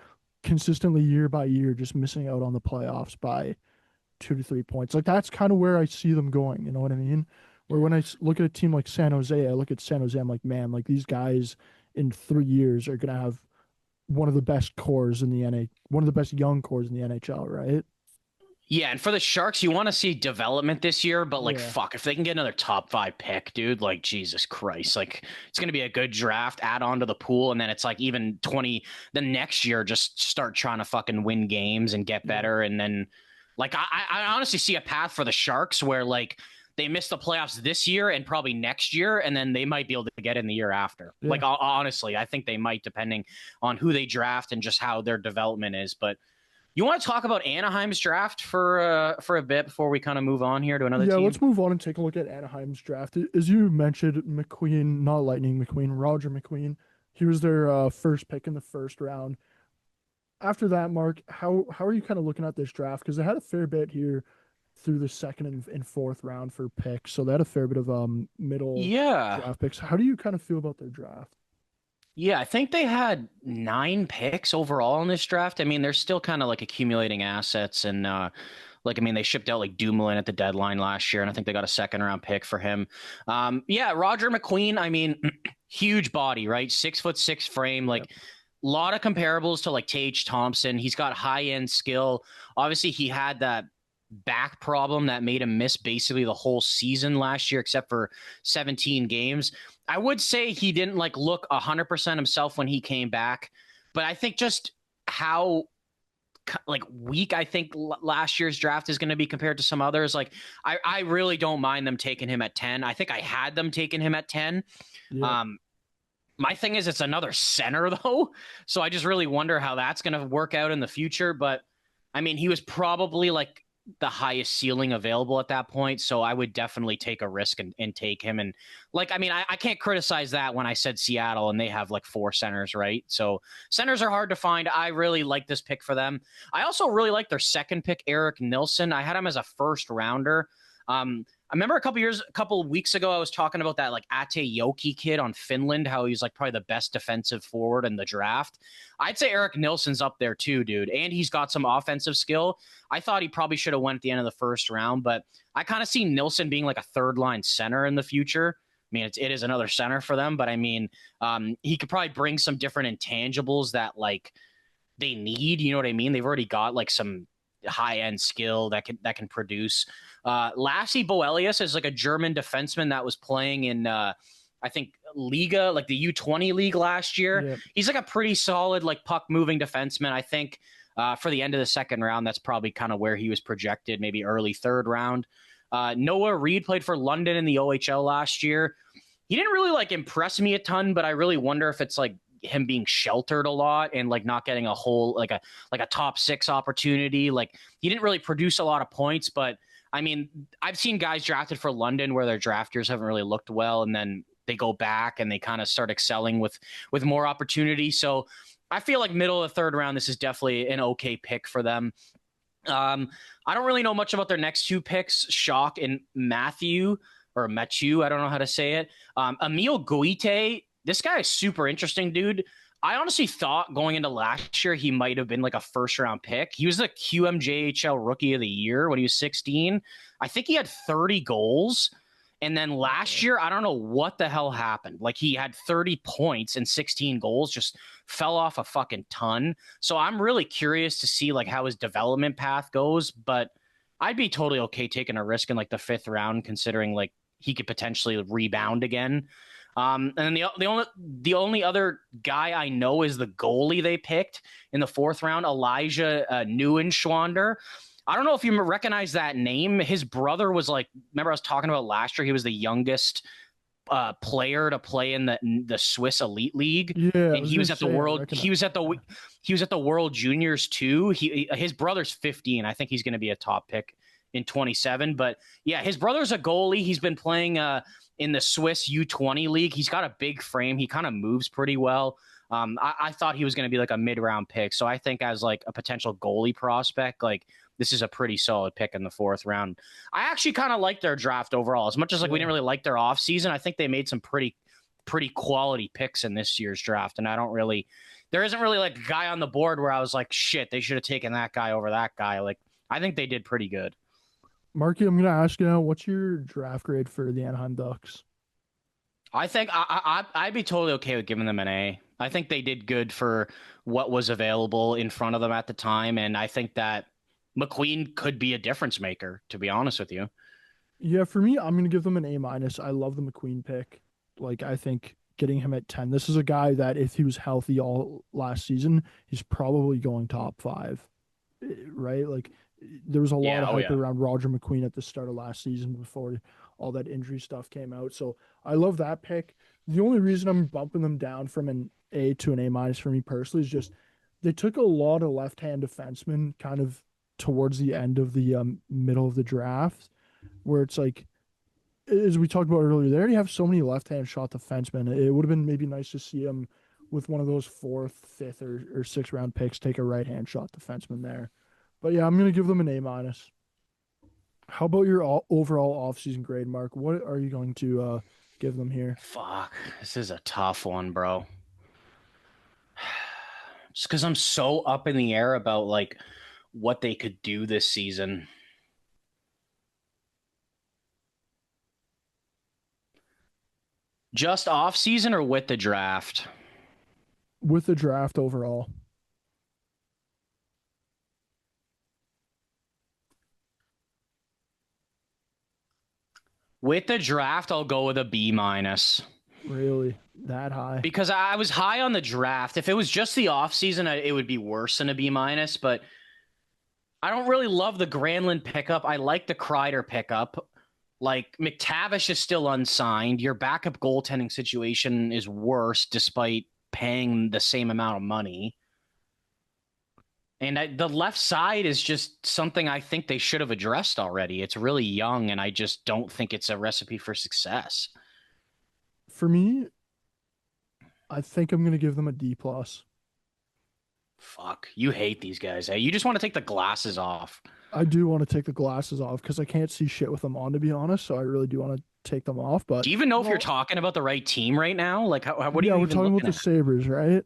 Speaker 1: consistently year by year just missing out on the playoffs by 2 to 3 points. Like that's kind of where I see them going. You know what I mean? Where when I look at a team like San Jose, I look at San Jose, I'm like, man, like these guys in 3 years are gonna have one of the best cores in the one of the best young cores in the NHL, right?
Speaker 2: Yeah, and for the Sharks, you want to see development this year, but like,
Speaker 1: Yeah.
Speaker 2: fuck, if they can get another top five pick, dude, like, Jesus Christ, like, it's going to be a good draft, add on to the pool, and then it's like even 20, the next year, just start trying to fucking win games and get
Speaker 1: Yeah.
Speaker 2: better. And then, like, I honestly see a path for the Sharks where, like, they miss the playoffs this year and probably next year, and then they might be able to get in the year after.
Speaker 1: Yeah.
Speaker 2: Like honestly, I think they might, depending on who they draft and just how their development is. But you want to talk about Anaheim's draft for a bit before we kind of move on here to another
Speaker 1: Yeah,
Speaker 2: team?
Speaker 1: let's move on and take a look at Anaheim's draft. As you mentioned, McQueen, not Lightning McQueen, Roger McQueen. He was their first pick in the first round. After that, Mark, how are you kind of looking at this draft? Because they had a fair bit here through the second and fourth round for picks, so they had a fair bit of middle
Speaker 2: Yeah.
Speaker 1: draft picks. How do you kind of feel about their draft?
Speaker 2: Yeah, I think they had 9 picks overall in this draft. I mean, they're still kind of like accumulating assets and like I mean, they shipped out like Dumoulin at the deadline last year, and I think they got a second round pick for him. Yeah, Roger McQueen, I mean, huge body, right? 6'6" frame, like
Speaker 1: Yep.
Speaker 2: a lot of comparables to like Tage Thompson. He's got high end skill. Obviously, he had that back problem that made him miss basically the whole season last year, except for 17 games. I would say he didn't like look 100% himself when he came back, but I think just how like weak I think last year's draft is going to be compared to some others. Like I really don't mind them taking him at 10. I think I had them taking him at 10.
Speaker 1: Yeah.
Speaker 2: Um, my thing is it's another center though, so I just really wonder how that's going to work out in the future. But I mean, he was probably like the highest ceiling available at that point, so I would definitely take a risk and take him. And like, I mean, I can't criticize that when I said Seattle and they have like 4 centers, right? So centers are hard to find. I really like this pick for them. I also really like their second pick, Eric Nilsson. I had him as a first rounder. I remember a couple of weeks ago, I was talking about that like Ate Yoki kid on Finland, how he's like probably the best defensive forward in the draft. I'd say Eric Nilsson's up there too, dude. And he's got some offensive skill. I thought he probably should have went at the end of the first round, but I kind of see Nilsson being like a third line center in the future. I mean, it is another center for them, but I mean, he could probably bring some different intangibles that like they need. You know what I mean? They've already got like some high end skill that can produce. Lassie Boelius is like a German defenseman that was playing in I think Liga, like the U20 league last year.
Speaker 1: Yeah.
Speaker 2: He's like a pretty solid like puck moving defenseman. I think for the end of the second round, that's probably kind of where he was projected, maybe early third round. Noah Reed played for London in the OHL last year. He didn't really like impress me a ton, but I really wonder if it's like him being sheltered a lot and like not getting a whole like a top 6 opportunity. Like he didn't really produce a lot of points, but I mean, I've seen guys drafted for London where their drafters haven't really looked well, and then they go back and they kind of start excelling with more opportunity. So I feel like middle of the third round, this is definitely an okay pick for them. I don't really know much about their next 2 picks, Shock and Matthew, or Mathieu, I don't know how to say it. Emil Guite, this guy is super interesting, dude. I honestly thought going into last year he might have been like a first round pick. He was the QMJHL Rookie of the Year when he was 16. I think he had 30 goals. And then last year, I don't know what the hell happened. Like he had 30 points and 16 goals, just fell off a fucking ton. So I'm really curious to see like how his development path goes. But I'd be totally okay taking a risk in like the 5th round, considering like he could potentially rebound again. And then the only other guy I know is the goalie they picked in the 4th round, Elijah Neuenschwander. I don't know if you recognize that name. His brother was like, remember I was talking about last year, he was the youngest player to play in the Swiss Elite League,
Speaker 1: Yeah,
Speaker 2: and he was at the World. He was at the World Juniors too. His brother's 15. I think he's going to be a top pick in 27. But yeah, his brother's a goalie. He's been playing in the Swiss U20 league. He's got a big frame. He kind of moves pretty well. I thought he was going to be like a mid-round pick. So I think as like a potential goalie prospect, like this is a pretty solid pick in the 4th round. I actually kind of like their draft overall. As much as like we didn't really like their offseason, I think they made some pretty quality picks in this year's draft. And there isn't really like a guy on the board where I was like, shit, they should have taken that guy over that guy. Like I think they did pretty good.
Speaker 1: Marky, I'm gonna ask you now, what's your draft grade for the Anaheim Ducks?
Speaker 2: I think I'd be totally okay with giving them an A. I think they did good for what was available in front of them at the time, and I think that McQueen could be a difference maker, to be honest with you.
Speaker 1: Yeah, for me, I'm gonna give them an A minus. I love the McQueen pick. Like, I think getting him at 10, this is a guy that if he was healthy all last season, he's probably going top 5, right? Like, there was a lot of hype around Roger McQueen at the start of last season before all that injury stuff came out. So I love that pick. The only reason I'm bumping them down from an A to an A minus for me personally is just they took a lot of left-hand defensemen kind of towards the end of the middle of the draft, where it's like, as we talked about earlier, they already have so many left-hand shot defensemen. It would have been maybe nice to see them with one of those fourth, fifth, or sixth round picks take a right-hand shot defenseman there. But yeah, I'm gonna give them an A minus. How about your overall offseason grade, Mark? What are you going to give them here?
Speaker 2: Fuck, this is a tough one, bro. Just because I'm so up in the air about like what they could do this season. Just off season or with the draft?
Speaker 1: With the draft overall.
Speaker 2: With the draft, I'll go with a B minus.
Speaker 1: Really? That high?
Speaker 2: Because I was high on the draft. If it was just the offseason, it would be worse than a B minus, but I don't really love the Granlund pickup. I like the Kreider pickup. Like, McTavish is still unsigned. Your backup goaltending situation is worse despite paying the same amount of money. And the left side is just something I think they should have addressed already. It's really young, and I just don't think it's a recipe for success.
Speaker 1: For me, I think I'm gonna give them a D plus.
Speaker 2: Fuck, you hate these guys. Hey, you just want to take the glasses off.
Speaker 1: I do want to take the glasses off because I can't see shit with them on, to be honest. So I really do want to take them off. But
Speaker 2: do you even know if you're talking about the right team right now? Like, what are you
Speaker 1: we're
Speaker 2: even
Speaker 1: talking about
Speaker 2: looking
Speaker 1: the
Speaker 2: at?
Speaker 1: Sabres, right?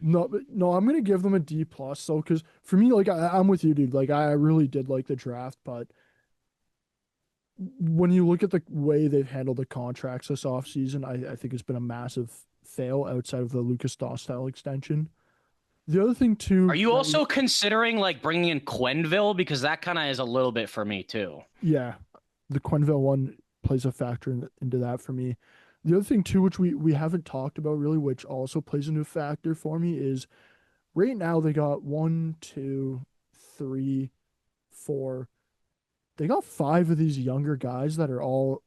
Speaker 1: No, I'm gonna give them a D plus though, because for me, like I'm with you, dude. Like I really did like the draft, but when you look at the way they've handled the contracts this offseason, I think it's been a massive fail outside of the Lucas Dostal extension. The other thing
Speaker 2: Are
Speaker 1: too,
Speaker 2: you also considering like bringing in Quenneville, because that kind of is a little bit for me too?
Speaker 1: yeah, the Quenneville one plays a factor into that for me. The other thing too, which we haven't talked about really, which also plays into a factor for me, is right now they got one, two, three, four. They got five of these younger guys that are all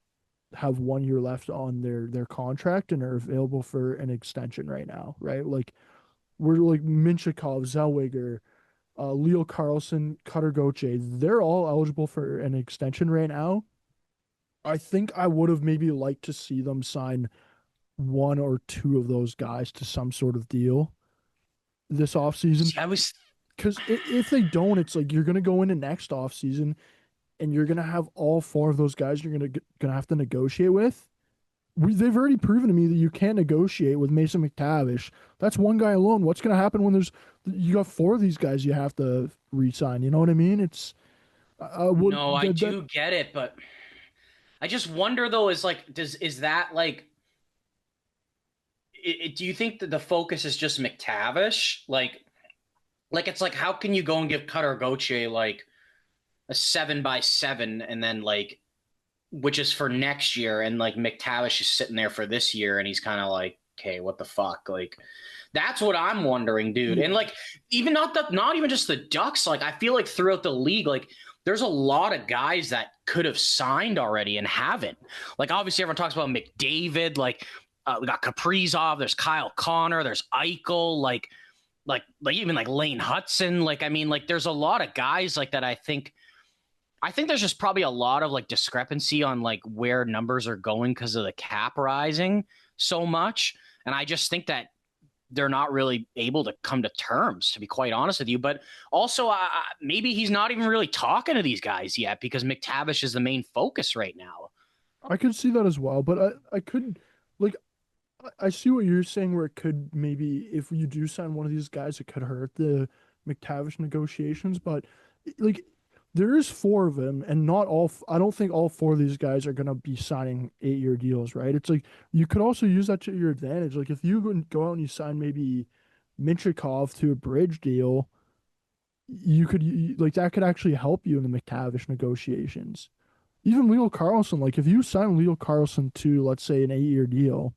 Speaker 1: have 1 year left on their contract and are available for an extension right now, right? Like we're like Minchikov, Zellweger, Leo Carlson, Cutter Gauthier. They're all eligible for an extension right now. I think I would have maybe liked to see them sign one or two of those guys to some sort of deal this offseason.
Speaker 2: I was
Speaker 1: Because if they don't, it's like you're going to go into next offseason and you're going to have all four of those guys you're gonna have to negotiate with. They've already proven to me that you can't negotiate with Mason McTavish. That's one guy alone. What's going to happen when you got four of these guys you have to re-sign? You know what I mean? It's
Speaker 2: no, I do get it, but I just wonder though, is that like, do you think that the focus is just McTavish? Like it's like, how can you go and give Cutter Gauthier like a 7x7 and then like, which is for next year, and like McTavish is sitting there for this year and he's kind of like, okay, what the fuck? Like, that's what I'm wondering, dude. And like, even not even just the Ducks, like I feel like throughout the league, like there's a lot of guys that could have signed already and haven't. Like obviously everyone talks about McDavid, like we got Kaprizov, there's Kyle Connor, there's Eichel, like even like Lane Hudson. Like, I mean, like there's a lot of guys like that. I think there's just probably a lot of like discrepancy on like where numbers are going because of the cap rising so much. And I just think that they're not really able to come to terms, to be quite honest with you. But also maybe he's not even really talking to these guys yet because McTavish is the main focus right now.
Speaker 1: I could see that as well, but I couldn't like I see what you're saying where it could maybe if you do sign one of these guys, it could hurt the McTavish negotiations. But like there is four of them, and not all. I don't think all four of these guys are gonna be signing 8 year deals, right? It's like you could also use that to your advantage. Like if you go out and you sign maybe Minchikov to a bridge deal, you could like that could actually help you in the McTavish negotiations. Even Leo Carlson, like if you sign Leo Carlson to let's say an 8 year deal,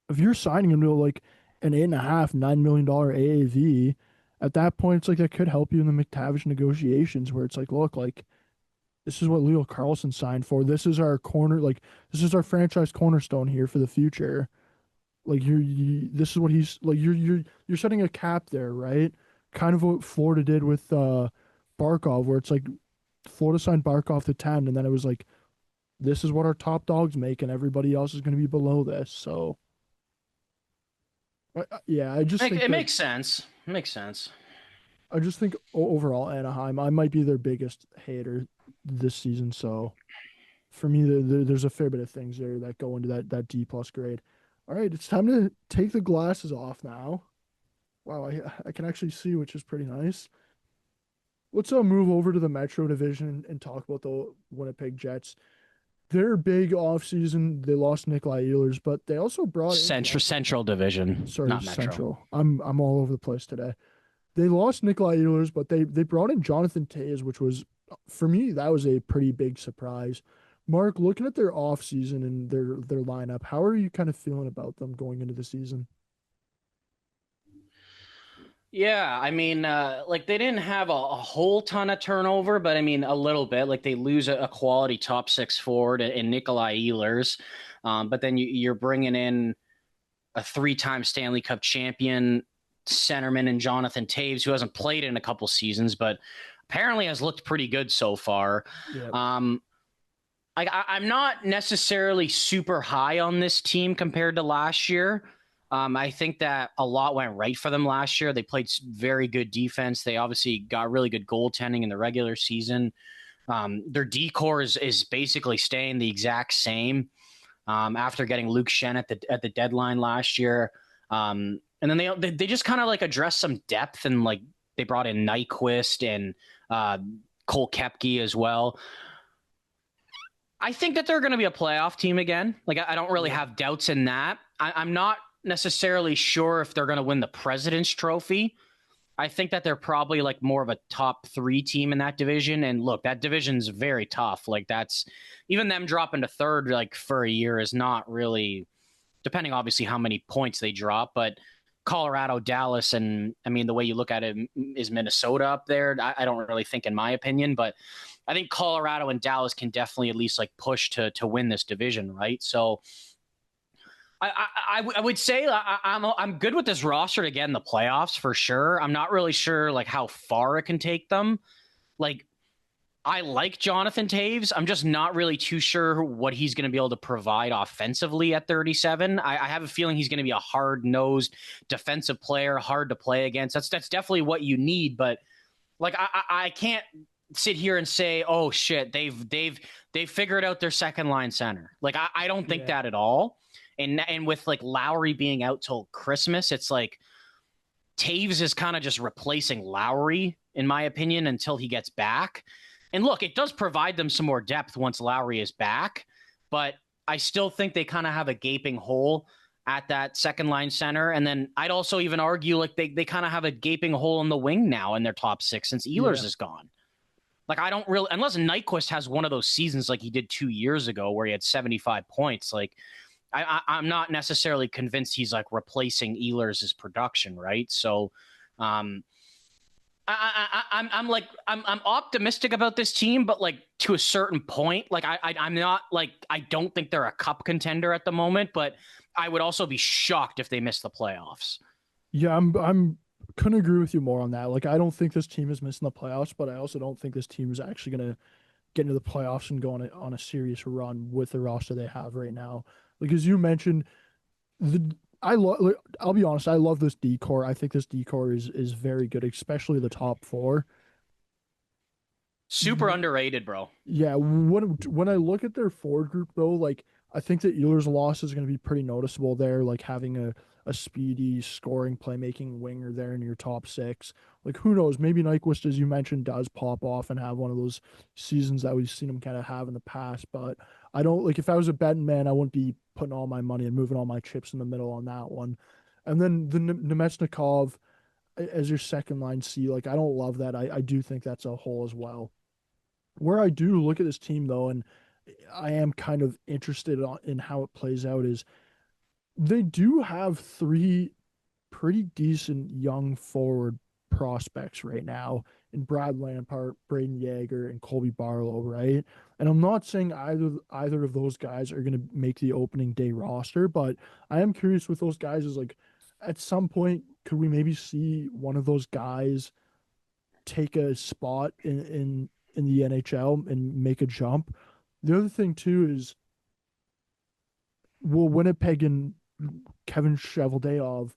Speaker 1: if you're signing him to like an 8.5, $9 million AAV, at that point it's like that could help you in the McTavish negotiations where it's like, look, like This is what Leo Carlson signed for. This is our corner, like this is our franchise cornerstone here for the future. Like this is what he's like. You're setting a cap there, right? Kind of what Florida did with Barkov, where it's like Florida signed Barkov to 10, and then it was like this is what our top dogs make, and everybody else is going to be below this. So, yeah, I just think
Speaker 2: It
Speaker 1: that
Speaker 2: makes sense. It makes sense.
Speaker 1: I just think overall Anaheim, I might be their biggest hater this season. So for me, there's a fair bit of things there that go into that D plus grade. All right, it's time to take the glasses off now. Wow, I can actually see, which is pretty nice. Let's move over to the Metro Division and talk about the Winnipeg Jets. Their big offseason, they lost Nikolai Ehlers, but they also brought in
Speaker 2: Central Division,
Speaker 1: sorry,
Speaker 2: not Metro.
Speaker 1: Central. I'm all over the place today. They lost Nikolai Ehlers, but they brought in Jonathan Toews, which was for me that was a pretty big surprise. Mark, looking at their offseason and their lineup, how are you kind of feeling about them going into the season?
Speaker 2: Yeah, I mean, like they didn't have a whole ton of turnover, but I mean a little bit. Like they lose a quality top six forward in Nikolai Ehlers, but then you're bringing in a three-time Stanley Cup champion centerman and Jonathan Toews, who hasn't played in a couple seasons, but apparently has looked pretty good so far.
Speaker 1: Yeah,
Speaker 2: I'm not necessarily super high on this team compared to last year. I think that a lot went right for them last year. They played very good defense. They obviously got really good goaltending in the regular season. Their decor is basically staying the exact same after getting Luke Shen at the deadline last year. And then they just kind of like addressed some depth, and like they brought in Nyquist and Cole Koepke as well. I think that they're going to be a playoff team again. Like I don't really have doubts in that. I'm not necessarily sure if they're going to win the President's Trophy. I think that they're probably like more of a top 3 team in that division. And look, that division's very tough. Like that's even them dropping to third like for a year is not really, depending obviously how many points they drop, but Colorado, Dallas, and I mean the way you look at it is Minnesota up there. I don't really think, in my opinion, but I think Colorado and Dallas can definitely at least like push to win this division, right? So I would say I'm good with this roster to get in the playoffs for sure. I'm not really sure like how far it can take them. Like I like Jonathan Toews. I'm just not really too sure what he's going to be able to provide offensively at 37. I have a feeling he's going to be a hard-nosed defensive player, hard to play against. That's definitely what you need, but like I can't sit here and say, oh shit, they've figured out their second line center. Like I don't think that at all. And with like Lowry being out till Christmas, it's like Toews is kind of just replacing Lowry, in my opinion, until he gets back. And look, it does provide them some more depth once Lowry is back, but I still think they kind of have a gaping hole at that second line center. And then I'd also even argue like they kind of have a gaping hole in the wing now in their top 6 since Ehlers is gone. Like I don't really, unless Nyquist has one of those seasons like he did 2 years ago where he had 75 points, like I'm not necessarily convinced he's like replacing Ehlers' production, right? So I'm optimistic about this team, but like to a certain point, like I'm not like I don't think they're a cup contender at the moment, but I would also be shocked if they miss the playoffs.
Speaker 1: Yeah, I'm couldn't agree with you more on that. Like I don't think this team is missing the playoffs, but I also don't think this team is actually going to get into the playoffs and go on a serious run with the roster they have right now. Like as you mentioned, I'll be honest, I love this decor. I think this decor is very good, especially the top 4.
Speaker 2: Super underrated, bro.
Speaker 1: Yeah, when I look at their forward group though, like I think that Ehlers' loss is going to be pretty noticeable there. Like having a speedy scoring, playmaking winger there in your top 6. Like who knows? Maybe Nyquist, as you mentioned, does pop off and have one of those seasons that we've seen him kind of have in the past. But I don't like if I was a betting man, I wouldn't be putting all my money and moving all my chips in the middle on that one. And then the Nemechnikov as your second line C, like I don't love that. I do think that's a hole as well. Where I do look at this team though, and I am kind of interested in how it plays out, is they do have 3 pretty decent young forward prospects right now and Brad Lampard, Braden Yeager, and Colby Barlow, right? And I'm not saying either of those guys are going to make the opening day roster, but I am curious with those guys is like at some point could we maybe see one of those guys take a spot in the NHL and make a jump? The other thing too is will Winnipeg and Kevin Cheveldayoff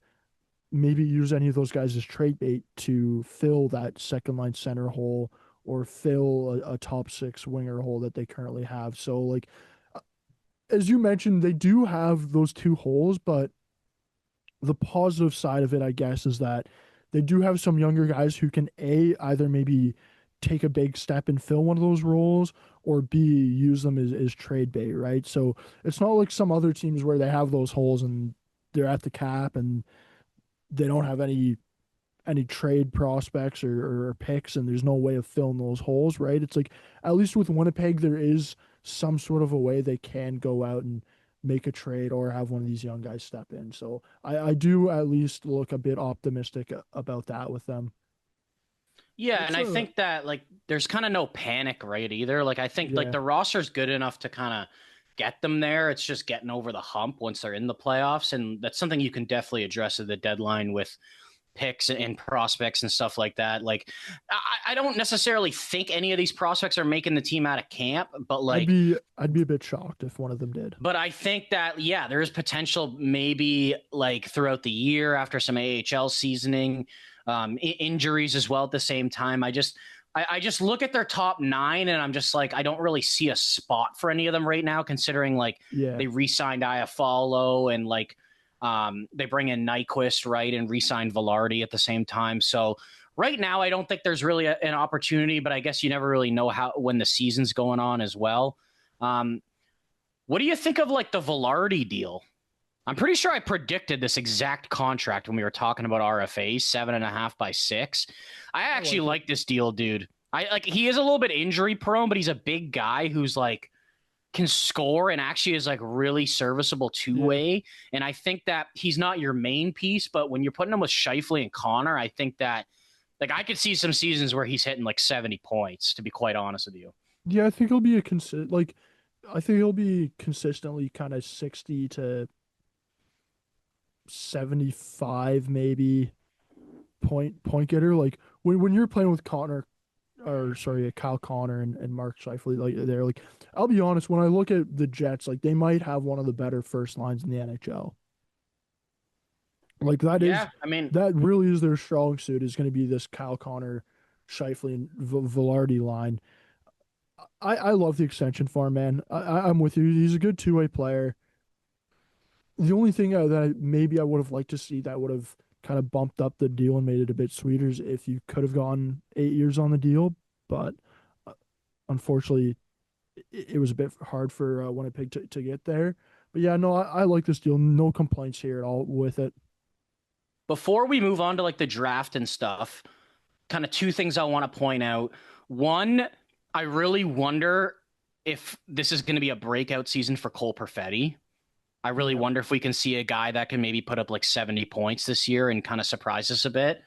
Speaker 1: maybe use any of those guys as trade bait to fill that second line center hole or fill a top six winger hole that they currently have. So like as you mentioned, they do have those two holes, but the positive side of it, I guess, is that they do have some younger guys who can either maybe take a big step and fill one of those roles or B use them as trade bait, right? So it's not like some other teams where they have those holes and they're at the cap and they don't have any trade prospects or picks and there's no way of filling those holes, right? It's like at least with Winnipeg there is some sort of a way they can go out and make a trade or have one of these young guys step in. So I do at least look a bit optimistic about that with them.
Speaker 2: Yeah, and
Speaker 1: What's
Speaker 2: I think that like there's kind of no panic, right, either. Like I think like
Speaker 1: yeah,
Speaker 2: the roster's good enough to kind of get them there. It's just getting over the hump once they're in the playoffs, and that's something you can definitely address at the deadline with picks and prospects and stuff like that. Like I don't necessarily think any of these prospects are making the team out of camp, but like
Speaker 1: I'd be a bit shocked if one of them did.
Speaker 2: but I think that, yeah, there is potential maybe like throughout the year after some AHL seasoning, injuries as well at the same time. I just look at their top nine and I'm just like, I don't really see a spot for any of them right now, considering like
Speaker 1: Yeah.
Speaker 2: they re-signed Iafallo and like they bring in Nyquist, right, and re-signed Velarde at the same time. So right now, I don't think there's really an opportunity, but I guess you never really know how when the season's going on as well. Um, what do you think of like the Velarde deal? I'm pretty sure I predicted this exact contract when we were talking about RFA 7.5 by 6. I
Speaker 1: I
Speaker 2: actually
Speaker 1: like it.
Speaker 2: like this deal, dude. I like he is a little bit injury prone, but he's a big guy who's like can score and actually is like really serviceable two
Speaker 1: Yeah.
Speaker 2: way. And I think that he's not your main piece, but when you're putting him with Scheifele and Connor, I think that like I could see some seasons where he's hitting like 70 points, to be quite honest with you.
Speaker 1: Yeah, I think he'll be I think he'll be consistently kind of 60 to 75 maybe point getter. Like when you're playing with Connor or sorry, Kyle Connor and Mark Scheifele, like they're like I'll be honest, when I look at the Jets, like they might have one of the better first lines in the NHL. Like
Speaker 2: Yeah, I mean,
Speaker 1: that really is their strong suit is going to be this Kyle Connor, Scheifele and Velarde line. I love the extension for him, man. I'm with you. He's a good two-way player. The only thing maybe I would have liked to see that would have kind of bumped up the deal and made it a bit sweeter is if you could have gone 8 years on the deal, but uh, unfortunately, it was a bit hard for Winnipeg to get there. But yeah, no, I like this deal. No complaints here at all with it.
Speaker 2: before we move on to like the draft and stuff, kind of two things I want to point out. One, I really wonder if this is going to be a breakout season for Cole Perfetti. I really
Speaker 1: Yeah.
Speaker 2: wonder if we can see a guy that can maybe put up like 70 points this year and kind of surprise us a bit.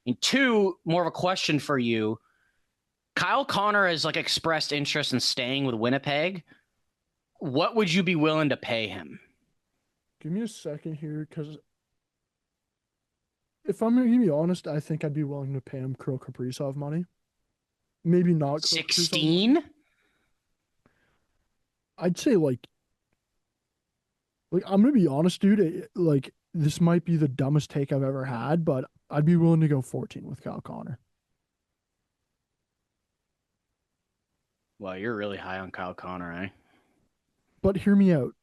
Speaker 2: And two, more of a question for you. Kyle Connor has like expressed interest in staying with Winnipeg. What would you be willing to pay him?
Speaker 1: Give me a second here, because if I'm gonna be honest, I think I'd be willing to pay him Kirill Kaprizov money. Maybe not Kirill Kaprizov money.
Speaker 2: 16?
Speaker 1: I'd say like I'm gonna be honest, dude. Like this might be the dumbest take I've ever had, but I'd be willing to go 14 with Kyle Connor.
Speaker 2: Well, you're really high on Kyle Connor, eh?
Speaker 1: But hear me out.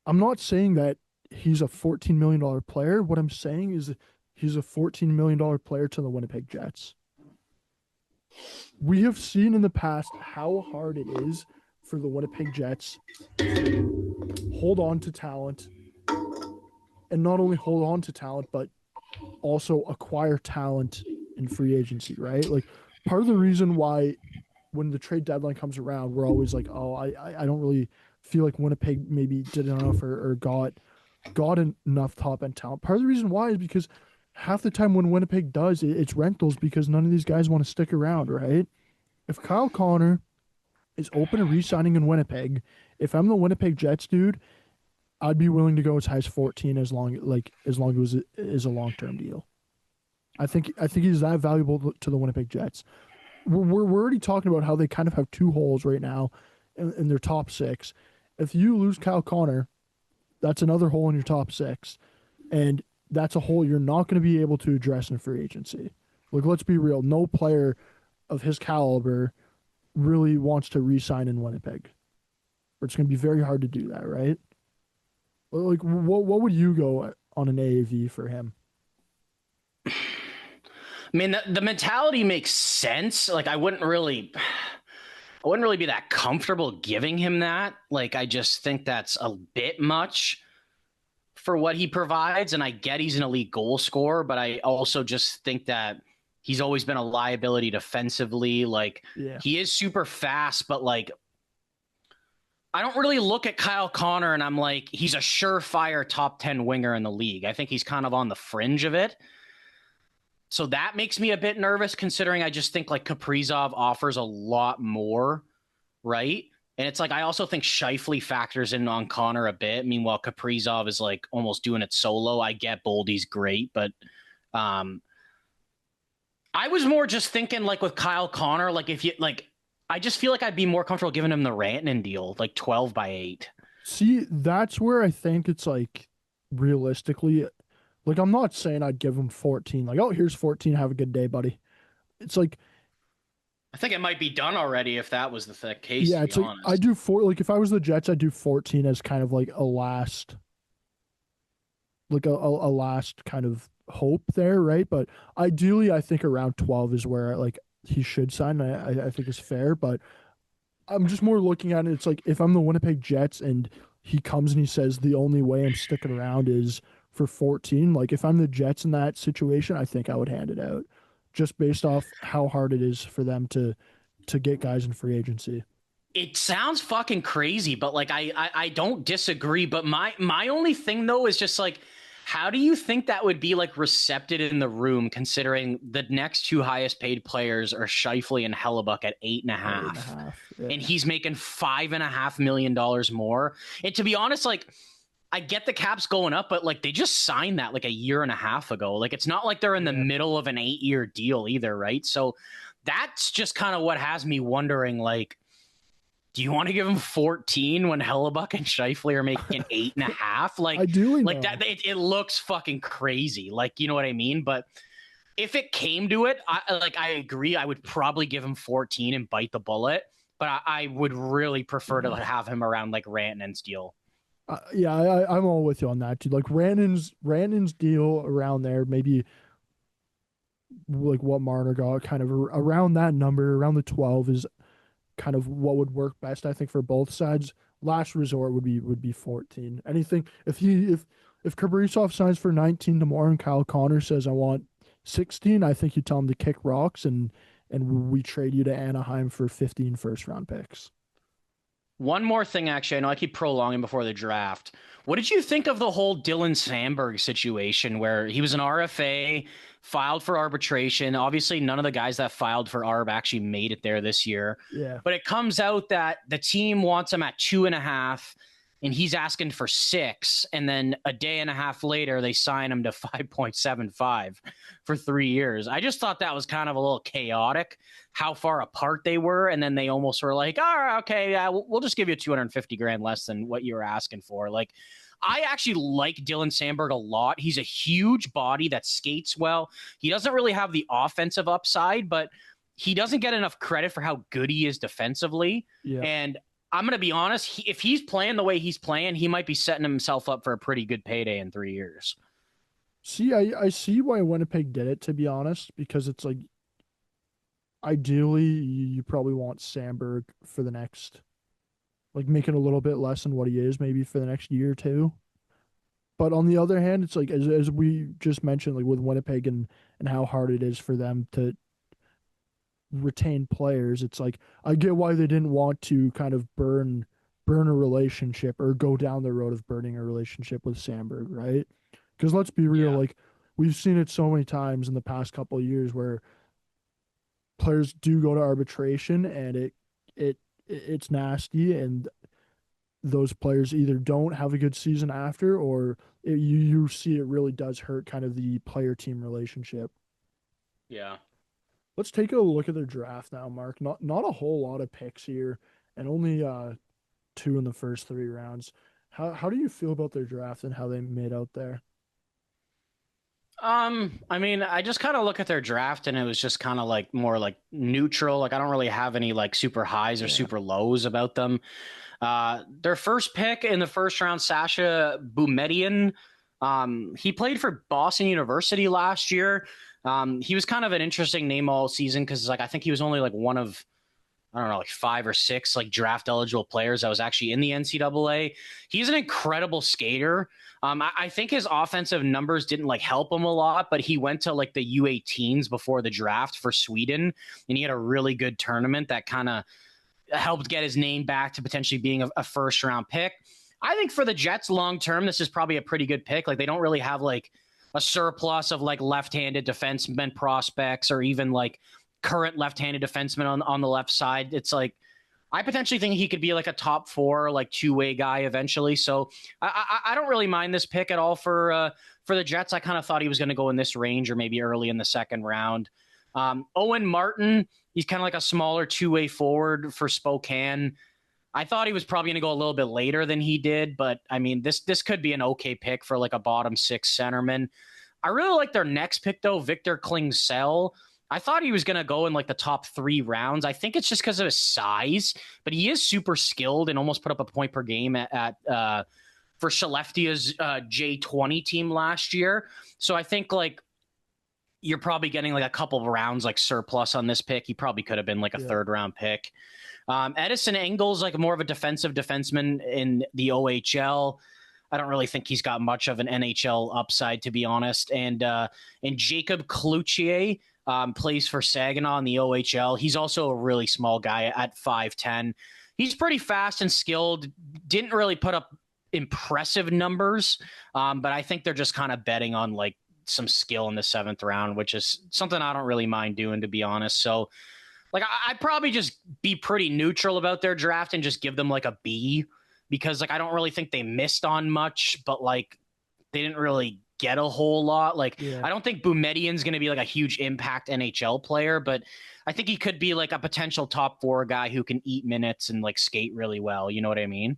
Speaker 1: I'm not saying that he's a $14 million player. What I'm saying is he's a $14 million player to the Winnipeg Jets. We have seen in the past how hard it is for the Winnipeg Jets to hold on to talent and not only hold on to talent, but also acquire talent in free agency, right? Like part of the reason why when the trade deadline comes around, we're always like, oh, I don't really feel like Winnipeg maybe did enough or got enough top end talent. Part of the reason why is because half the time when Winnipeg does, it's rentals because none of these guys want to stick around, right? If Kyle Connor is open to re-signing in Winnipeg, if I'm the Winnipeg Jets, dude, I'd be willing to go as high as 14 as long as it is a long-term deal. I think he's that valuable to the Winnipeg Jets. We're already talking about how they kind of have two holes right now in their top six. If you lose Kyle Connor, that's another hole in your top six, and that's a hole you're not going to be able to address in free agency. Like, let's be real, no player of his caliber really wants to re-sign in Winnipeg. Or it's going to be very hard to do that, right? Like, what would you go on an AAV for him?
Speaker 2: I mean, the mentality makes sense. Like, I wouldn't really be that comfortable giving him that. Like, I just think that's a bit much for what he provides. And I get he's an elite goal scorer, but I also just think that he's always been a liability defensively. Like,
Speaker 1: Yeah.
Speaker 2: he is super fast, but like, I don't really look at Kyle Connor and I'm like, he's a surefire top 10 winger in the league. I think he's kind of on the fringe of it. So that makes me a bit nervous considering I just think like Kaprizov offers a lot more, right? And it's like I also think Scheifele factors in on Connor a bit. Meanwhile, Kaprizov is like almost doing it solo. I get Boldy's great, but um I was more just thinking like with Kyle Connor, like if you like I just feel like I'd be more comfortable giving him the Rantanen deal, like 12 by 8.
Speaker 1: See, that's where I think it's like realistically, like I'm not saying I'd give him 14. Like, oh, here's 14. Have a good day, buddy. It's like,
Speaker 2: I think it might be done already if that was the case,
Speaker 1: yeah,
Speaker 2: to be
Speaker 1: it's like I
Speaker 2: honest.
Speaker 1: do four. Like if I was the Jets, I'd do 14 as kind of like a last, like a last kind of hope there, right? But ideally, I think around 12 is where like he should sign. I think is fair, but I'm just more looking at it. It's like if I'm the Winnipeg Jets and he comes and he says the only way I'm sticking around is for 14. Like if I'm the Jets in that situation, I think I would hand it out, just based off how hard it is for them to get guys in free agency.
Speaker 2: It sounds fucking crazy, but like I don't disagree. But my only thing though is just like, how do you think that would be like recepted in the room, considering the next two highest paid players are Scheifele and Hellebuck at eight and a
Speaker 1: Eight and a
Speaker 2: half,
Speaker 1: half.
Speaker 2: and
Speaker 1: Yeah.
Speaker 2: he's making $5.5 million more? And to be honest, like I get the cap's going up, but like they just signed that like a year and a half ago. Like it's not like they're in the
Speaker 1: Yeah.
Speaker 2: middle of an 8-year deal either, right? So that's just kind of what has me wondering, like, do you want to give him 14 when Hellebuck and Scheifele are making 8.5?
Speaker 1: Ideally,
Speaker 2: Like that,
Speaker 1: no.
Speaker 2: it looks fucking crazy. Like, you know what I mean? But if it came to it, I agree. I would probably give him 14 and bite the bullet. But I would really prefer to
Speaker 1: Yeah.
Speaker 2: have him around like Rantanen's deal.
Speaker 1: Yeah, I'm all with you on that, dude. Like Randon's deal around there, maybe like what Marner got, kind of around that number, around the 12 is kind of what would work best, I think, for both sides. Last resort would be 14. Anything if Kaprizov signs for 19 tomorrow and Kyle Connor says I want 16, I think you tell him to kick rocks and we trade you to Anaheim for 15 first round picks.
Speaker 2: One more thing, actually, I know I keep prolonging before the draft. What did you think of the whole Dylan Sandberg situation where he was an RFA, filed for arbitration? Obviously, none of the guys that filed for ARB actually made it there this year.
Speaker 1: Yeah.
Speaker 2: But it comes out that the team wants him at 2.5, and he's asking for 6. And then a day and a half later, they sign him to 5.75 for 3 years. I just thought that was kind of a little chaotic how far apart they were. And then they almost were like, all right, okay, yeah, we'll just give you 250 grand less than what you were asking for. Like, I actually like Dylan Sandberg a lot. He's a huge body that skates well. He doesn't really have the offensive upside, but he doesn't get enough credit for how good he is defensively.
Speaker 1: Yeah.
Speaker 2: And I'm going to be honest, if he's playing the way he's playing, he might be setting himself up for a pretty good payday in 3 years.
Speaker 1: See, I see why Winnipeg did it, to be honest, because it's like ideally you probably want Sandberg for the next, like making a little bit less than what he is maybe for the next year or two. But on the other hand, it's like as we just mentioned, like with Winnipeg and how hard it is for them to retain players, it's like I get why they didn't want to kind of burn a relationship or go down the road of burning a relationship with Sandberg, right? Because let's be real,
Speaker 2: Yeah.
Speaker 1: like we've seen it so many times in the past couple of years where players do go to arbitration and it it's nasty, and those players either don't have a good season after, or you see it really does hurt kind of the player team relationship.
Speaker 2: Yeah.
Speaker 1: Let's take a look at their draft now, Mark. Not a whole lot of picks here, and only two in the first three rounds. How do you feel about their draft and how they made out there?
Speaker 2: I mean, I just kind of look at their draft and it was just kind of like more like neutral. Like I don't really have any like super highs or
Speaker 1: Yeah,
Speaker 2: super lows about them. Their first pick in the first round, Sasha Boumediene. He played for Boston University last year. He was kind of an interesting name all season because like I think he was only like one of I don't know, like five or six like draft eligible players that was actually in the NCAA. He's an incredible skater. I think his offensive numbers didn't like help him a lot, but he went to like the U18s before the draft for Sweden, and he had a really good tournament that kind of helped get his name back to potentially being a first round pick. I think for the Jets long term, this is probably a pretty good pick. Like they don't really have like a surplus of like left-handed defenseman prospects or even like current left-handed defenseman on the left side. It's like I potentially think he could be like a top four, like two-way guy eventually. So I don't really mind this pick at all for the Jets. I kind of thought he was going to go in this range or maybe early in the second round. Owen Martin, he's kind of like a smaller two-way forward for Spokane. I thought he was probably going to go a little bit later than he did, but I mean, this could be an okay pick for like a bottom six centerman. I really like their next pick though, Victor Klingsell. I thought he was going to go in like the top three rounds. I think it's just because of his size, but he is super skilled and almost put up a point per game for Skellefteå's J20 team last year. So I think like you're probably getting like a couple of rounds like surplus on this pick. He probably could have been like a
Speaker 1: yeah,
Speaker 2: third round pick. Edison Engel's like more of a defensive defenseman in the OHL. I don't really think he's got much of an NHL upside, to be honest. And Jacob Cloutier plays for Saginaw in the OHL. He's also a really small guy at 5'10". He's pretty fast and skilled. Didn't really put up impressive numbers, but I think they're just kind of betting on like some skill in the seventh round, which is something I don't really mind doing, to be honest. So like I'd probably just be pretty neutral about their draft and just give them like a B because like I don't really think they missed on much, but like they didn't really get a whole lot. Like
Speaker 1: yeah.
Speaker 2: I don't think Boumedien's going to be like a huge impact NHL player, but I think he could be like a potential top four guy who can eat minutes and like skate really well. You know what I mean?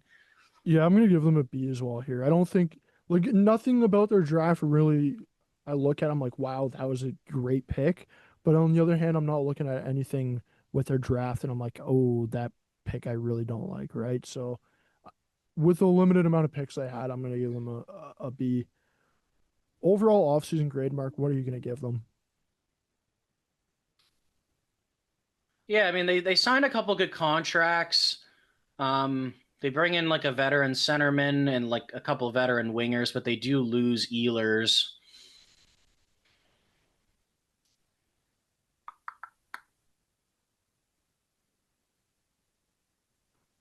Speaker 1: Yeah, I'm gonna give them a B as well here. I don't think like nothing about their draft really I look at, I'm like, wow, that was a great pick. But on the other hand, I'm not looking at anything with their draft and I'm like, oh, that pick I really don't like, right? So with the limited amount of picks I had, I'm gonna give them a B. Overall offseason grade, Mark, what are you gonna give them?
Speaker 2: Yeah, I mean they signed a couple good contracts. They bring in like a veteran centerman and like a couple of veteran wingers, but they do lose Ehlers.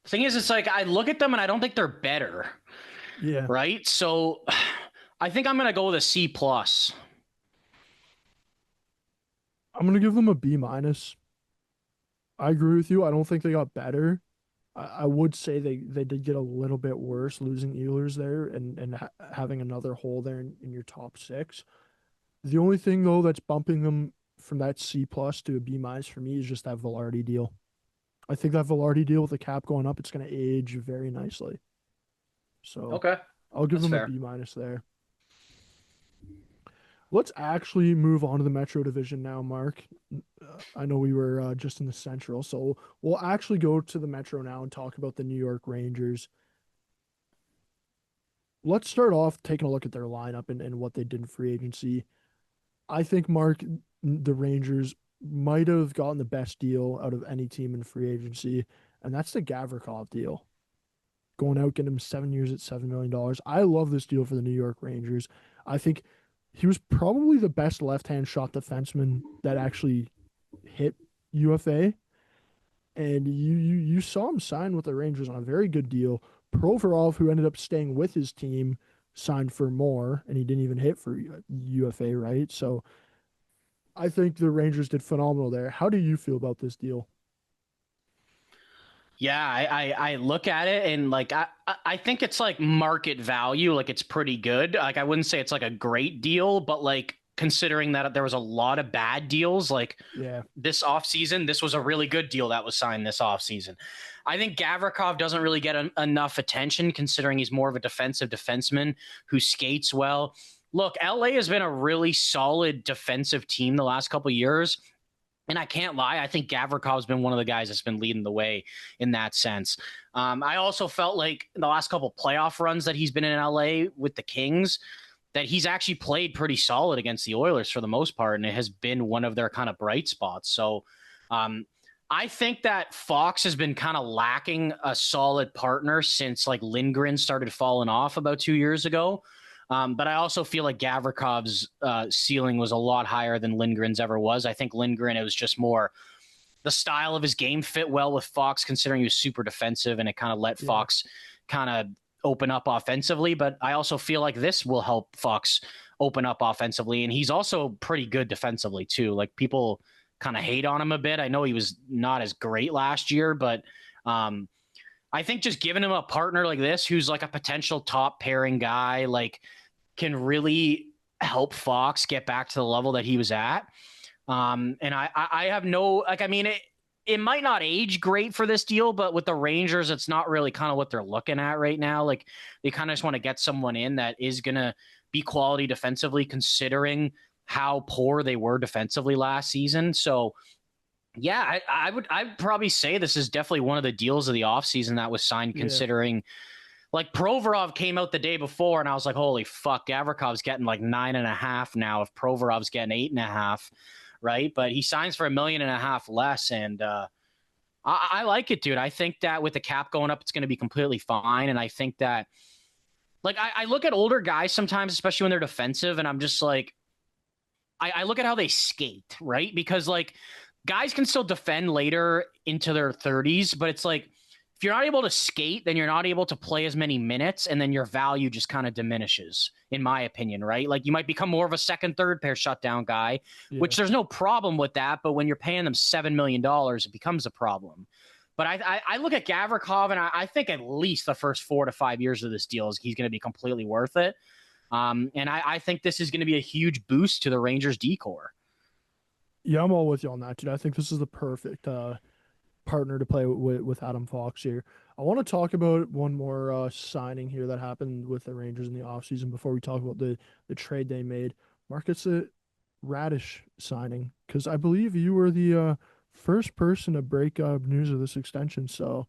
Speaker 2: The thing is, it's like I look at them and I don't think they're better,
Speaker 1: Yeah,
Speaker 2: right? So I think I'm gonna go with a C plus.
Speaker 1: I'm gonna give them a B minus. I agree with you. I don't think they got better. I would say they did get a little bit worse losing Ehlers there and having another hole there in your top six. The only thing though that's bumping them from that C plus to a B minus for me is just that Velarde deal. I think that Velarde deal with the cap going up, it's going to age very nicely. So
Speaker 2: Okay,
Speaker 1: I'll give
Speaker 2: that's
Speaker 1: them a
Speaker 2: fair.
Speaker 1: B minus there. Let's actually move on to the Metro Division now, Mark. I know we were just in the Central, so we'll actually go to the Metro now and talk about the New York Rangers. Let's start off taking a look at their lineup and what they did in free agency. I think, Mark, the Rangers might have gotten the best deal out of any team in free agency, and that's the Gavrikov deal. Going out, getting him 7 years at $7 million. I love this deal for the New York Rangers. I think he was probably the best left-hand shot defenseman that actually hit UFA. And you saw him sign with the Rangers on a very good deal. Provorov, who ended up staying with his team, signed for more, and he didn't even hit for UFA, right? So I think the Rangers did phenomenal there. How do you feel about this deal?
Speaker 2: Yeah, I look at it and like I think it's like market value, like it's pretty good. Like I wouldn't say it's like a great deal, but like considering that there was a lot of bad deals, like
Speaker 1: Yeah,
Speaker 2: this offseason, this was a really good deal that was signed this offseason. I think Gavrikov doesn't really get enough attention considering he's more of a defensive defenseman who skates well. Look, LA has been a really solid defensive team the last couple of years. And I can't lie, I think Gavrikov's been one of the guys that's been leading the way in that sense. I also felt like in the last couple playoff runs that he's been in LA with the Kings, that he's actually played pretty solid against the Oilers for the most part, and it has been one of their kind of bright spots. So I think that Fox has been kind of lacking a solid partner since like Lindgren started falling off about 2 years ago. But I also feel like Gavrikov's ceiling was a lot higher than Lindgren's ever was. I think Lindgren, it was just more the style of his game fit well with Fox, considering he was super defensive, and it kind of let
Speaker 1: yeah,
Speaker 2: Fox kind of open up offensively. But I also feel like this will help Fox open up offensively. And he's also pretty good defensively, too. Like people kind of hate on him a bit. I know he was not as great last year, but I think just giving him a partner like this, who's like a potential top pairing guy, like can really help Fox get back to the level that he was at. And I have no, like, I mean, it might not age great for this deal, but with the Rangers, it's not really kind of what they're looking at right now. Like they kind of just want to get someone in that is going to be quality defensively, considering how poor they were defensively last season. So yeah, I'd probably say this is definitely one of the deals of the offseason that was signed,
Speaker 1: yeah.
Speaker 2: considering like Provorov came out the day before, and I was like, holy fuck, Gavrikov's getting like 9.5 now. If Provorov's getting 8.5, right? But he signs for $1.5 million less, and I like it, dude. I think that with the cap going up, it's going to be completely fine, and I think that like I look at older guys sometimes, especially when they're defensive, and I'm just like, I look at how they skate, right? Because like guys can still defend later into their 30s, but it's like if you're not able to skate, then you're not able to play as many minutes, and then your value just kind of diminishes, in my opinion, right? Like you might become more of a second, third pair shutdown guy,
Speaker 1: Yeah.
Speaker 2: which there's no problem with that. But when you're paying them $7 million, it becomes a problem. But I look at Gavrikov, and I think at least the first 4 to 5 years of this deal is he's going to be completely worth it. And I think this is going to be a huge boost to the Rangers decor.
Speaker 1: Yeah, I'm all with you on that, dude. I think this is the perfect partner to play with Adam Fox here. I want to talk about one more signing here that happened with the Rangers in the offseason before we talk about the trade they made. Marcus Radish signing, because I believe you were the first person to break up news of this extension. So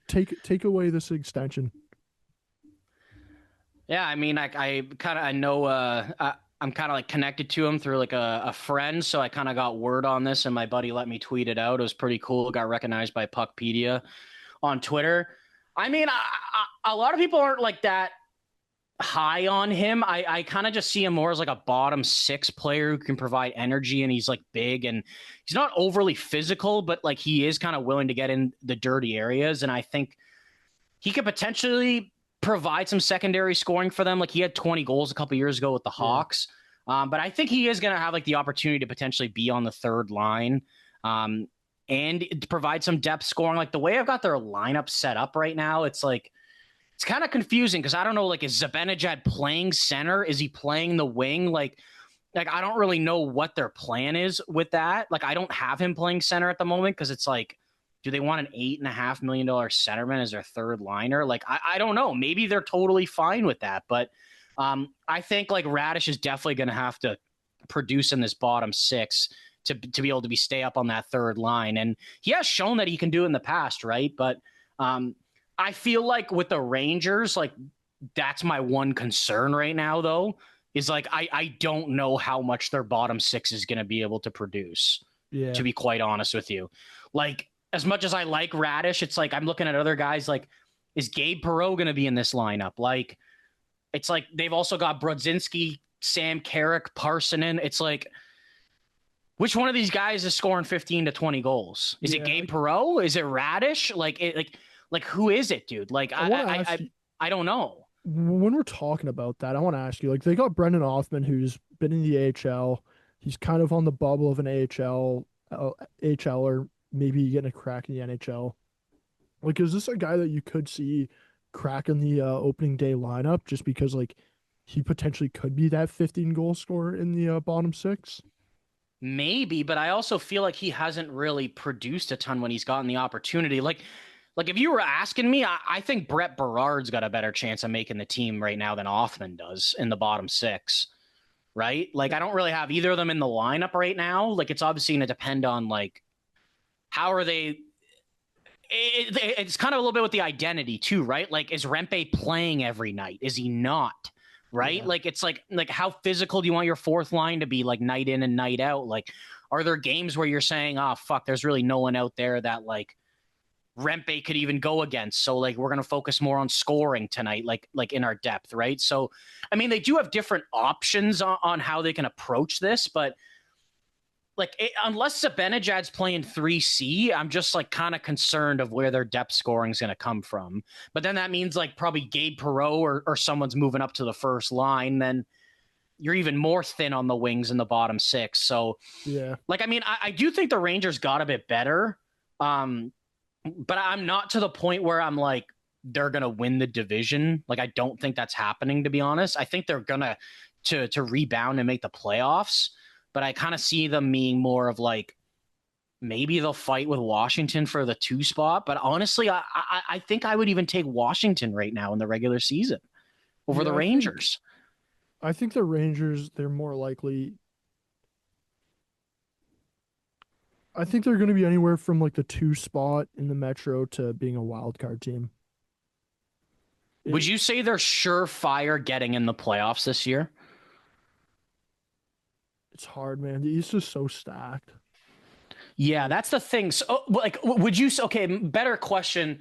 Speaker 1: take away this extension.
Speaker 2: Yeah, I mean, I kind of I know I'm kind of like connected to him through like a friend, so I kind of got word on this, and my buddy let me tweet it out. It was pretty cool. It got recognized by Puckpedia on Twitter. I mean, a lot of people aren't like that high on him. I kind of just see him more as like a bottom six player who can provide energy, and he's like big, and he's not overly physical, but like he is kind of willing to get in the dirty areas, and I think he could potentially provide some secondary scoring for them. Like he had 20 goals a couple years ago with the
Speaker 1: Yeah.
Speaker 2: Hawks. But I think he is going to have like the opportunity to potentially be on the third line and to provide some depth scoring. Like the way I've got their lineup set up right now, it's like, it's kind of confusing because I don't know, like, is Zibanejad playing center? Is he playing the wing? Like I don't really know what their plan is with that. Like I don't have him playing center at the moment because it's like, do they want an $8.5 million centerman as their third liner? Like, I don't know. Maybe they're totally fine with that. But I think like Radish is definitely going to have to produce in this bottom six to be able to stay up on that third line. And he has shown that he can do it in the past, right? But I feel like with the Rangers, like that's my one concern right now, though, is like I don't know how much their bottom six is going to be able to produce,
Speaker 1: Yeah.
Speaker 2: to be quite honest with you. Like, as much as I like Radish, it's like I'm looking at other guys like, is Gabe Perreault going to be in this lineup? Like, it's like they've also got Brodzinski, Sam Carrick, Parsonen. It's like, which one of these guys is scoring 15 to 20 goals? Is it
Speaker 1: Yeah.
Speaker 2: Gabe Perreault? Is it Radish? Like who is it, dude? Like
Speaker 1: I want to ask
Speaker 2: I don't know.
Speaker 1: when we're talking about that, I want to ask you, like, they got Brendan Othman, who's been in the AHL. He's kind of on the bubble of an AHL or maybe getting a crack in the NHL. Like, is this a guy that you could see crack in the opening day lineup just because, like, he potentially could be that 15 goal scorer in the bottom six?
Speaker 2: Maybe, but I also feel like he hasn't really produced a ton when he's gotten the opportunity. Like if you were asking me, I think Brett Berard's got a better chance of making the team right now than Othman does in the bottom six, right? Like I don't really have either of them in the lineup right now. Like it's obviously going to depend on like how are they. It's kind of a little bit with the identity too, right? Like is Rempe playing every night? Is he not? Right?
Speaker 1: Yeah.
Speaker 2: Like it's like how physical do you want your fourth line to be like night in and night out? Like are there games where you're saying, "Oh fuck, there's really no one out there that like Rempe could even go against. So like we're going to focus more on scoring tonight, like in our depth, right? So, I mean, they do have different options on how they can approach this, but like unless Zibanejad's playing 3C, I'm just like kind of concerned of where their depth scoring is going to come from. But then that means like probably Gabe Perreault or someone's moving up to the first line. Then you're even more thin on the wings in the bottom six. So,
Speaker 1: Yeah.
Speaker 2: like, I mean, I do think the Rangers got a bit better. But I'm not to the point where I'm like they're gonna win the division. Like I don't think that's happening, to be honest. I think they're gonna to rebound and make the playoffs, but I kind of see them being more of like maybe they'll fight with Washington for the 2 spot. But honestly, I think I would even take Washington right now in the regular season over the
Speaker 1: Yeah,
Speaker 2: Rangers.
Speaker 1: I think the Rangers, they're more likely. I think they're going to be anywhere from like the 2 spot in the Metro to being a wild card team.
Speaker 2: Would
Speaker 1: It,
Speaker 2: you say they're surefire getting in the playoffs this year?
Speaker 1: it's hard, man. The East is so stacked.
Speaker 2: Yeah,
Speaker 1: Like,
Speaker 2: that's the thing. So, like, would you? Okay, better question.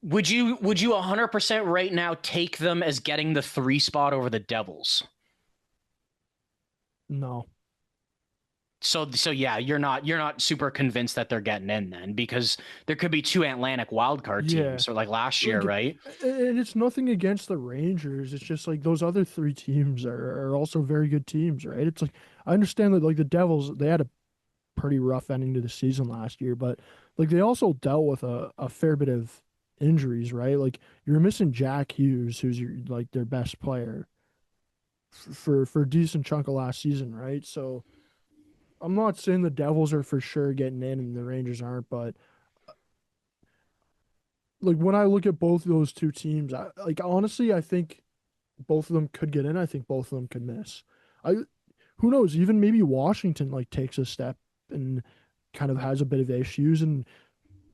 Speaker 2: Would you 100% right now take them as getting the 3 spot over the Devils?
Speaker 1: no.
Speaker 2: So yeah, you're not super convinced that they're getting in then because there could be 2 Atlantic wildcard
Speaker 1: Yeah.
Speaker 2: teams or like last year,
Speaker 1: Like,
Speaker 2: right?
Speaker 1: and it's nothing against the Rangers. It's just like those other 3 teams are also very good teams, right? It's like I understand that like the Devils, they had a pretty rough ending to the season last year, but like they also dealt with a fair bit of injuries, right? Like you're missing Jack Hughes, who's your like their best player for a decent chunk of last season, right? So I'm not saying the Devils are for sure getting in and the Rangers aren't, but like when I look at both of those 2 teams, like honestly, I think both of them could get in. I think both of them could miss. I Who knows? Even maybe Washington like takes a step and kind of has a bit of issues, and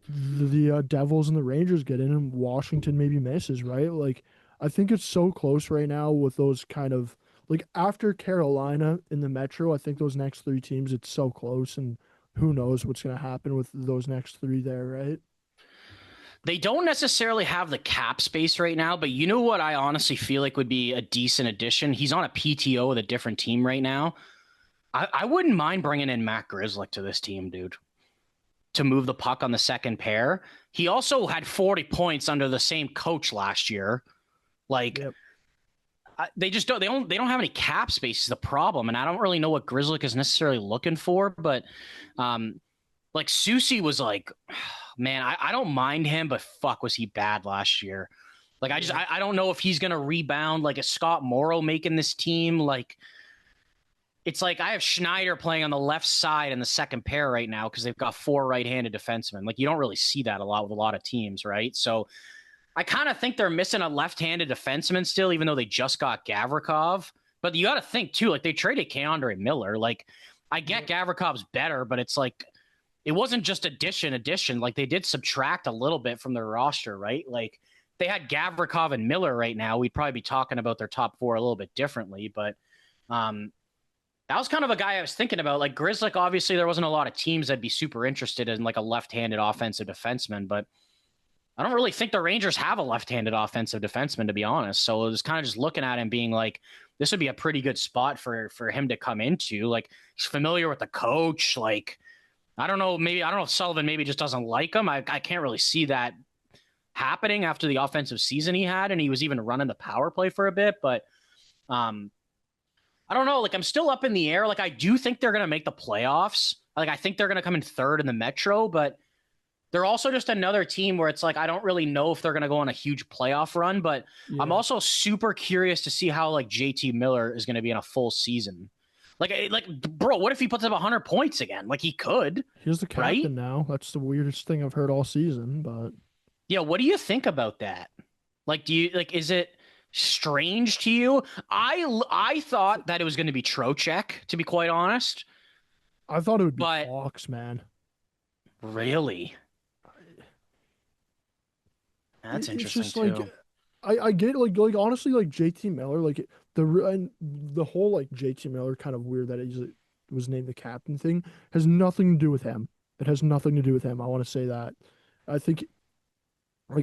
Speaker 1: the Devils and the Rangers get in, and Washington maybe misses. Right? Like I think it's so close right now with those kind of like after Carolina in the Metro. I think those next 3 teams, it's so close, and who knows what's going to happen with those next 3 there, right?
Speaker 2: They don't necessarily have the cap space right now, but you know what I honestly feel like would be a decent addition? He's on a PTO with a different team right now. I wouldn't mind bringing in Matt Grzelcyk to this team, dude, to move the puck on the second pair. He also had 40 points under the same coach last year. Like
Speaker 1: Yep.
Speaker 2: they just don't have any cap space is the problem, and I don't really know what Grzelcyk is necessarily looking for, but like Susie was like, man, I don't mind him, but fuck, was he bad last year? Like
Speaker 1: Yeah.
Speaker 2: I don't know if he's gonna rebound. Like is Scott Morrow making this team? Like it's like I have Schneider playing on the left side in the second pair right now because they've got 4 right-handed defensemen. Like you don't really see that a lot with a lot of teams, right? So I kind of think they're missing a left-handed defenseman still, even though they just got Gavrikov. But you got to think too, like they traded Keandre Miller. Like I get
Speaker 1: Yep.
Speaker 2: Gavrikov's better, but it's like it wasn't just addition. Like they did subtract a little bit from their roster, right? Like they had Gavrikov and Miller right now. We'd probably be talking about their top 4 a little bit differently, but that was kind of a guy I was thinking about. Like Grzelcyk, obviously there wasn't a lot of teams that'd be super interested in like a left-handed offensive defenseman, but I don't really think the Rangers have a left-handed offensive defenseman, to be honest. So it was kind of just looking at him being like, this would be a pretty good spot for him to come into. Like he's familiar with the coach. Like I don't know if Sullivan maybe just doesn't like him. I can't really see that happening after the offensive season he had, and he was even running the power play for a bit. But I don't know. Like, I'm still up in the air. Like, I do think they're going to make the playoffs. Like, I think they're going to come in third in the Metro, but they're also just another team where it's like, I don't really know if they're going to go on a huge playoff run, but I'm
Speaker 1: Yeah.
Speaker 2: also super curious to see how like JT Miller is going to be in a full season. Like, bro, what if he puts up 100 points again? Like, he could,
Speaker 1: He's the
Speaker 2: right?
Speaker 1: captain now. That's the weirdest thing I've heard all season, but
Speaker 2: Yeah. What do you think about that? Like, is it strange to you? I thought that it was going to be Trocheck, to be quite honest,
Speaker 1: I thought it would be
Speaker 2: but
Speaker 1: Fox, man.
Speaker 2: really, that's
Speaker 1: It's
Speaker 2: interesting
Speaker 1: just like
Speaker 2: too.
Speaker 1: I get like honestly like JT Miller like and the whole like JT Miller kind of weird that was named the captain thing has nothing to do with him. It has nothing to do with him. I want to say that. I think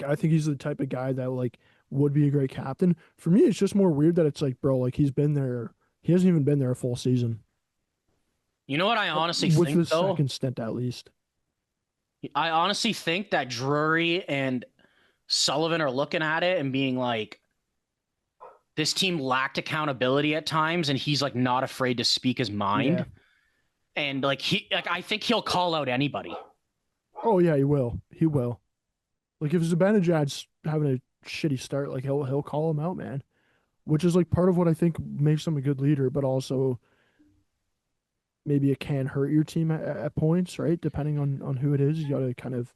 Speaker 1: I think he's the type of guy that like would be a great captain. For me, it's just more weird that it's like, bro, like he's been there. He hasn't even been there a full season.
Speaker 2: You know what I honestly
Speaker 1: With
Speaker 2: think
Speaker 1: his
Speaker 2: though?
Speaker 1: second stint at least.
Speaker 2: I honestly think that Drury and Sullivan are looking at it and being like, this team lacked accountability at times, and he's like not afraid to speak his
Speaker 1: Yeah.
Speaker 2: mind. And I think he'll call out anybody.
Speaker 1: Oh yeah, he will. He will. Like if Zibanejad's having a shitty start, like he'll call him out, man. Which is like part of what I think makes him a good leader, but also maybe it can hurt your team at points, right? Depending on who it is, you got to kind of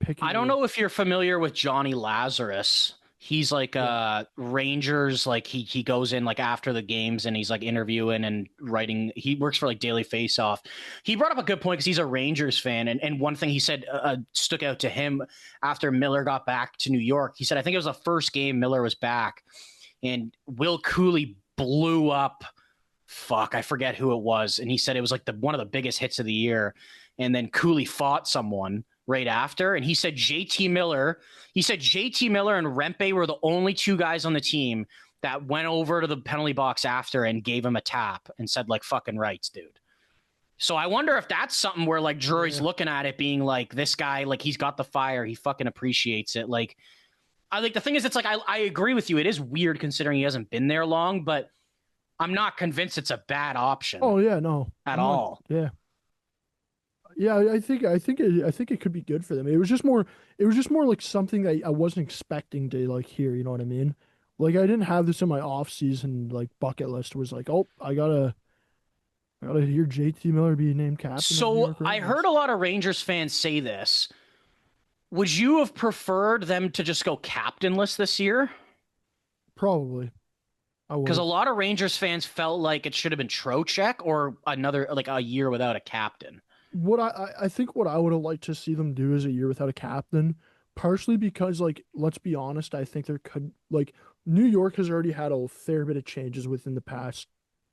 Speaker 1: pick
Speaker 2: I don't
Speaker 1: your
Speaker 2: know if you're familiar with Johnny Lazarus. He's like
Speaker 1: yeah
Speaker 2: Rangers, like he goes in like after the games and he's like interviewing and writing. He works for like Daily Face Off. He brought up a good point because he's a Rangers fan, and one thing he said stuck out to him after Miller got back to New York. He said I think it was the first game Miller was back, and Will Cooley blew up. Fuck, I forget who it was, and he said it was like one of the biggest hits of the year, and then Cooley fought someone right after. And he said JT Miller and Rempe were the only two guys on the team that went over to the penalty box after and gave him a tap and said, like, fucking rights, dude. So I wonder if that's something where like Drury's
Speaker 1: yeah.
Speaker 2: looking at it being like, this guy, like he's got the fire. He fucking appreciates it. Like, I think the thing is, it's like, I agree with you. It is weird considering he hasn't been there long, but I'm not convinced it's a bad option
Speaker 1: Oh yeah, no,
Speaker 2: at
Speaker 1: I'm not.
Speaker 2: all.
Speaker 1: Yeah, yeah. I think it could be good for them. It was just more like something that I wasn't expecting to like hear. You know what I mean? Like I didn't have this in my off season like bucket list. Was like, oh, I gotta hear JT Miller be named captain of New
Speaker 2: So
Speaker 1: York
Speaker 2: I heard
Speaker 1: Rangers.
Speaker 2: a lot of Rangers fans say this. Would you have preferred them to just go captainless this year?
Speaker 1: Probably, I would
Speaker 2: Because a
Speaker 1: have.
Speaker 2: lot of Rangers fans felt like it should have been Trocheck or another, like a year without a captain.
Speaker 1: What I think what I would have liked to see them do is a year without a captain, partially because like let's be honest, I think there could like New York has already had a fair bit of changes within the past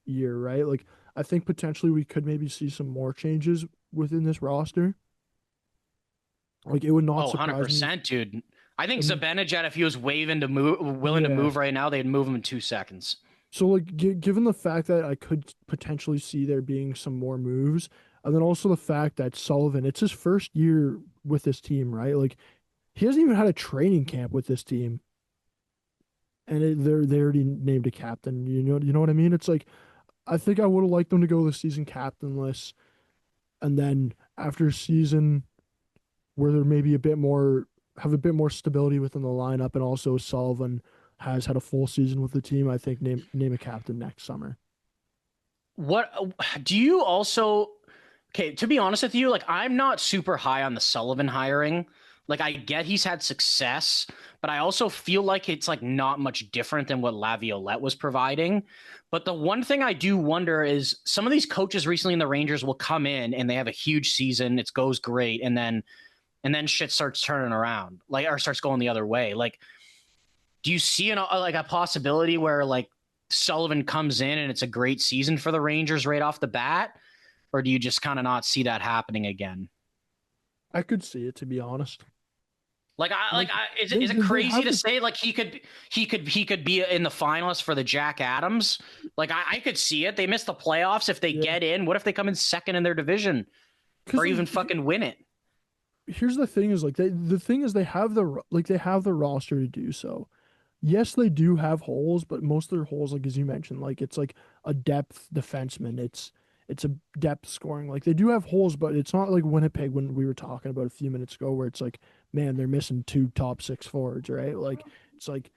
Speaker 1: year, right? Like I think potentially we could maybe see some more changes within this roster. Like it would not
Speaker 2: Oh,
Speaker 1: surprise me.
Speaker 2: 100%, dude. I think
Speaker 1: And
Speaker 2: Zibanejad, if he was willing to
Speaker 1: yeah,
Speaker 2: move right now, they'd move him in 2 seconds.
Speaker 1: so like given the fact that I could potentially see there being some more moves, and then also the fact that Sullivan, it's his first year with this team, right? Like he hasn't even had a training camp with this team, and they already named a captain. You know what I mean? It's like I think I would have liked them to go the season captainless, and then after a season where they're maybe a bit more have a bit more stability within the lineup, and also Sullivan has had a full season with the team. I think name a captain next summer.
Speaker 2: What do you also Okay, to be honest with you, like I'm not super high on the Sullivan hiring. Like I get he's had success, but I also feel like it's like not much different than what Laviolette was providing. But the one thing I do wonder is some of these coaches recently in the Rangers will come in and they have a huge season, it goes great, and then shit starts turning around, like or starts going the other way. Like, do you see like a possibility where like Sullivan comes in and it's a great season for the Rangers right off the bat? Or do you just kind of not see that happening again?
Speaker 1: I could see it, to be honest. Like
Speaker 2: Is it
Speaker 1: they
Speaker 2: crazy
Speaker 1: have
Speaker 2: to
Speaker 1: the
Speaker 2: say like he could be in the finalists for the Jack Adams? Like I could see it. They miss the playoffs if they
Speaker 1: yeah
Speaker 2: get in. What if they come in second in their division
Speaker 1: because
Speaker 2: or
Speaker 1: like
Speaker 2: even fucking win it?
Speaker 1: here's the thing is like the thing is they have the roster to do so. Yes, they do have holes, but most of their holes, like as you mentioned, like it's like a depth defenseman. It's a depth scoring. Like they do have holes, but it's not like Winnipeg when we were talking about a few minutes ago, where it's like, man, they're missing two top six forwards, right? Like it's like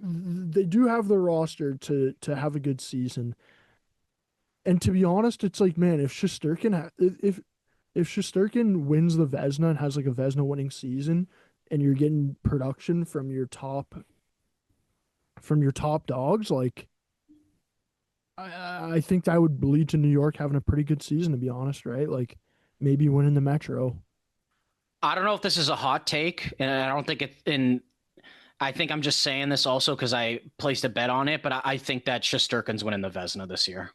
Speaker 1: they do have the roster to have a good season. And to be honest, it's like, man, if Shesterkin wins the Vezina and has like a Vezina winning season, and you're getting production from your top dogs, like I think that would lead to New York having a pretty good season, to be honest, right? Like maybe winning the Metro.
Speaker 2: I don't know if this is a hot take, and I don't think it. And I think I'm just saying this also because I placed a bet on it. But I think that Shesterkin's winning the Vezina this year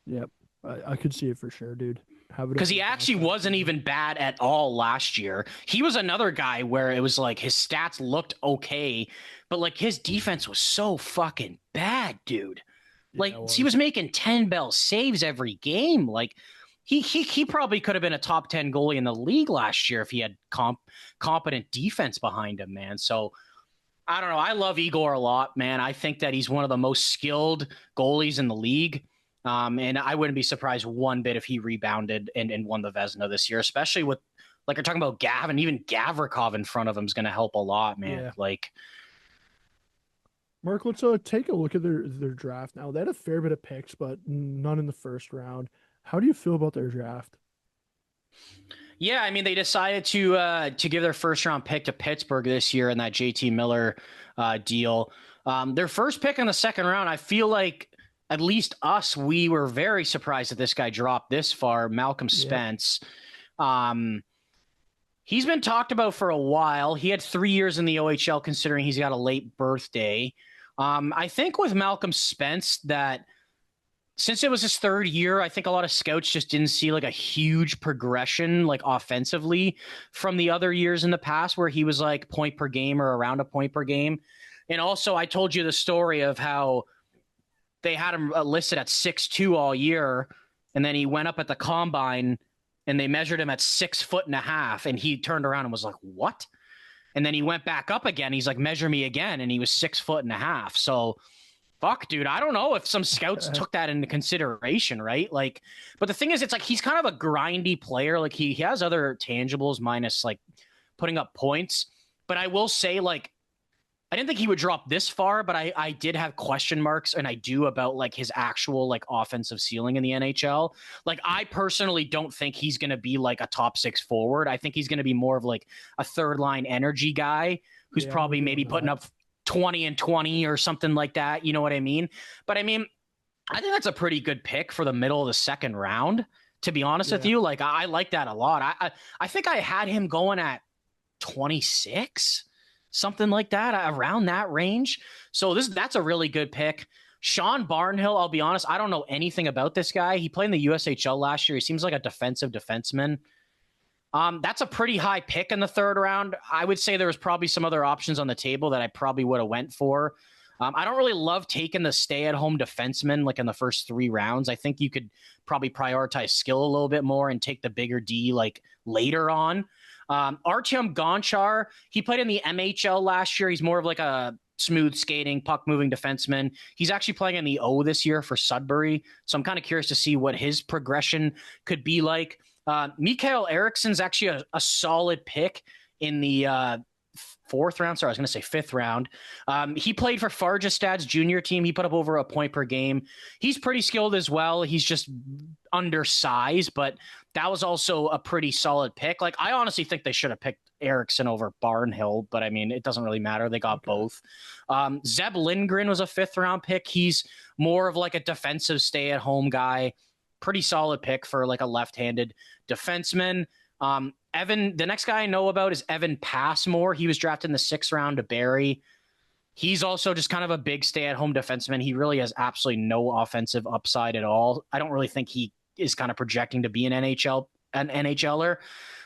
Speaker 1: Yep, I could see it for sure, dude. Have it
Speaker 2: because
Speaker 1: up
Speaker 2: he
Speaker 1: your
Speaker 2: actually
Speaker 1: contract.
Speaker 2: wasn't even bad at all last year. He was another guy where it was like his stats looked okay, but like his defense was so fucking bad, dude.
Speaker 1: Yeah, it
Speaker 2: Like he
Speaker 1: was.
Speaker 2: was making 10 bell saves every game. Like he probably could have been a top 10 goalie in the league last year if he had competent defense behind him, man. So I don't know. I love Igor a lot, man. I think that he's one of the most skilled goalies in the league. And I wouldn't be surprised one bit if he rebounded and won the Vezina this year, especially with like you're talking about Gavin, even Gavrikov in front of him is going to help a lot, man.
Speaker 1: Yeah.
Speaker 2: Like
Speaker 1: Mark, let's take a look at their draft now. They had a fair bit of picks, but none in the first round. How do you feel about their draft?
Speaker 2: yeah, I mean, they decided to give their first round pick to Pittsburgh this year in that JT Miller deal. Their first pick in the second round, I feel like at least us, we were very surprised that this guy dropped this far. Malcolm
Speaker 1: Yeah.
Speaker 2: Spence. Um, he's been talked about for a while. He had 3 years in the OHL, considering he's got a late birthday. I think with Malcolm Spence that since it was his third year, I think a lot of scouts just didn't see like a huge progression, like offensively from the other years in the past where he was like point per game or around a point per game. And also, I told you the story of how they had him listed at 6'2" all year. And then he went up at the combine and they measured him at 6'1.5". And he turned around and was like, what? And then he went back up again. He's like, measure me again. And he was 6'1.5". So, fuck, dude. I don't know if some scouts took that into consideration, right? Like, but the thing is, it's like he's kind of a grindy player. Like he has other tangibles minus like putting up points. But I will say, like, I didn't think he would drop this far, but I did have question marks, and I do about like his actual like offensive ceiling in the NHL. Like I personally don't think he's going to be like a top six forward. I think he's going to be more of like a third line energy guy who's
Speaker 1: Yeah, I'm
Speaker 2: probably
Speaker 1: with you on
Speaker 2: maybe putting
Speaker 1: that.
Speaker 2: up 20 and 20 or something like that. You know what I mean? But I mean, I think that's a pretty good pick for the middle of the second round. To be honest with
Speaker 1: Yeah.
Speaker 2: you, like I like that a lot. I think I had him going at 26, something like that, around that range. So that's a really good pick. Sean Barnhill, I'll be honest, I don't know anything about this guy. He played in the USHL last year. He seems like a defensive defenseman. That's a pretty high pick in the third round. I would say there was probably some other options on the table that I probably would have went for. I don't really love taking the stay-at-home defenseman like in the first 3 rounds. I think you could probably prioritize skill a little bit more and take the bigger D like later on. Artyom Gonchar, he played in the MHL last year. He's more of like a smooth skating, puck moving defenseman. He's actually playing in the O this year for Sudbury. So I'm kind of curious to see what his progression could be like. Mikael Eriksson's actually a solid pick in the fourth round. Sorry, I was going to say fifth round. He played for Farjestad's junior team. He put up over a point per game. He's pretty skilled as well. He's just undersized, but that was also a pretty solid pick. Like, I honestly think they should have picked Eriksson over Barnhill, but I mean, it doesn't really matter. They got both. Zeb Lindgren was a fifth round pick. He's more of like a defensive stay at home guy. Pretty solid pick for like a left-handed defenseman. The next guy I know about is Evan Passmore. He was drafted in the 6th round to Barrie. He's also just kind of a big stay-at-home defenseman. He really has absolutely no offensive upside at all. I don't really think he is kind of projecting to be an NHLer.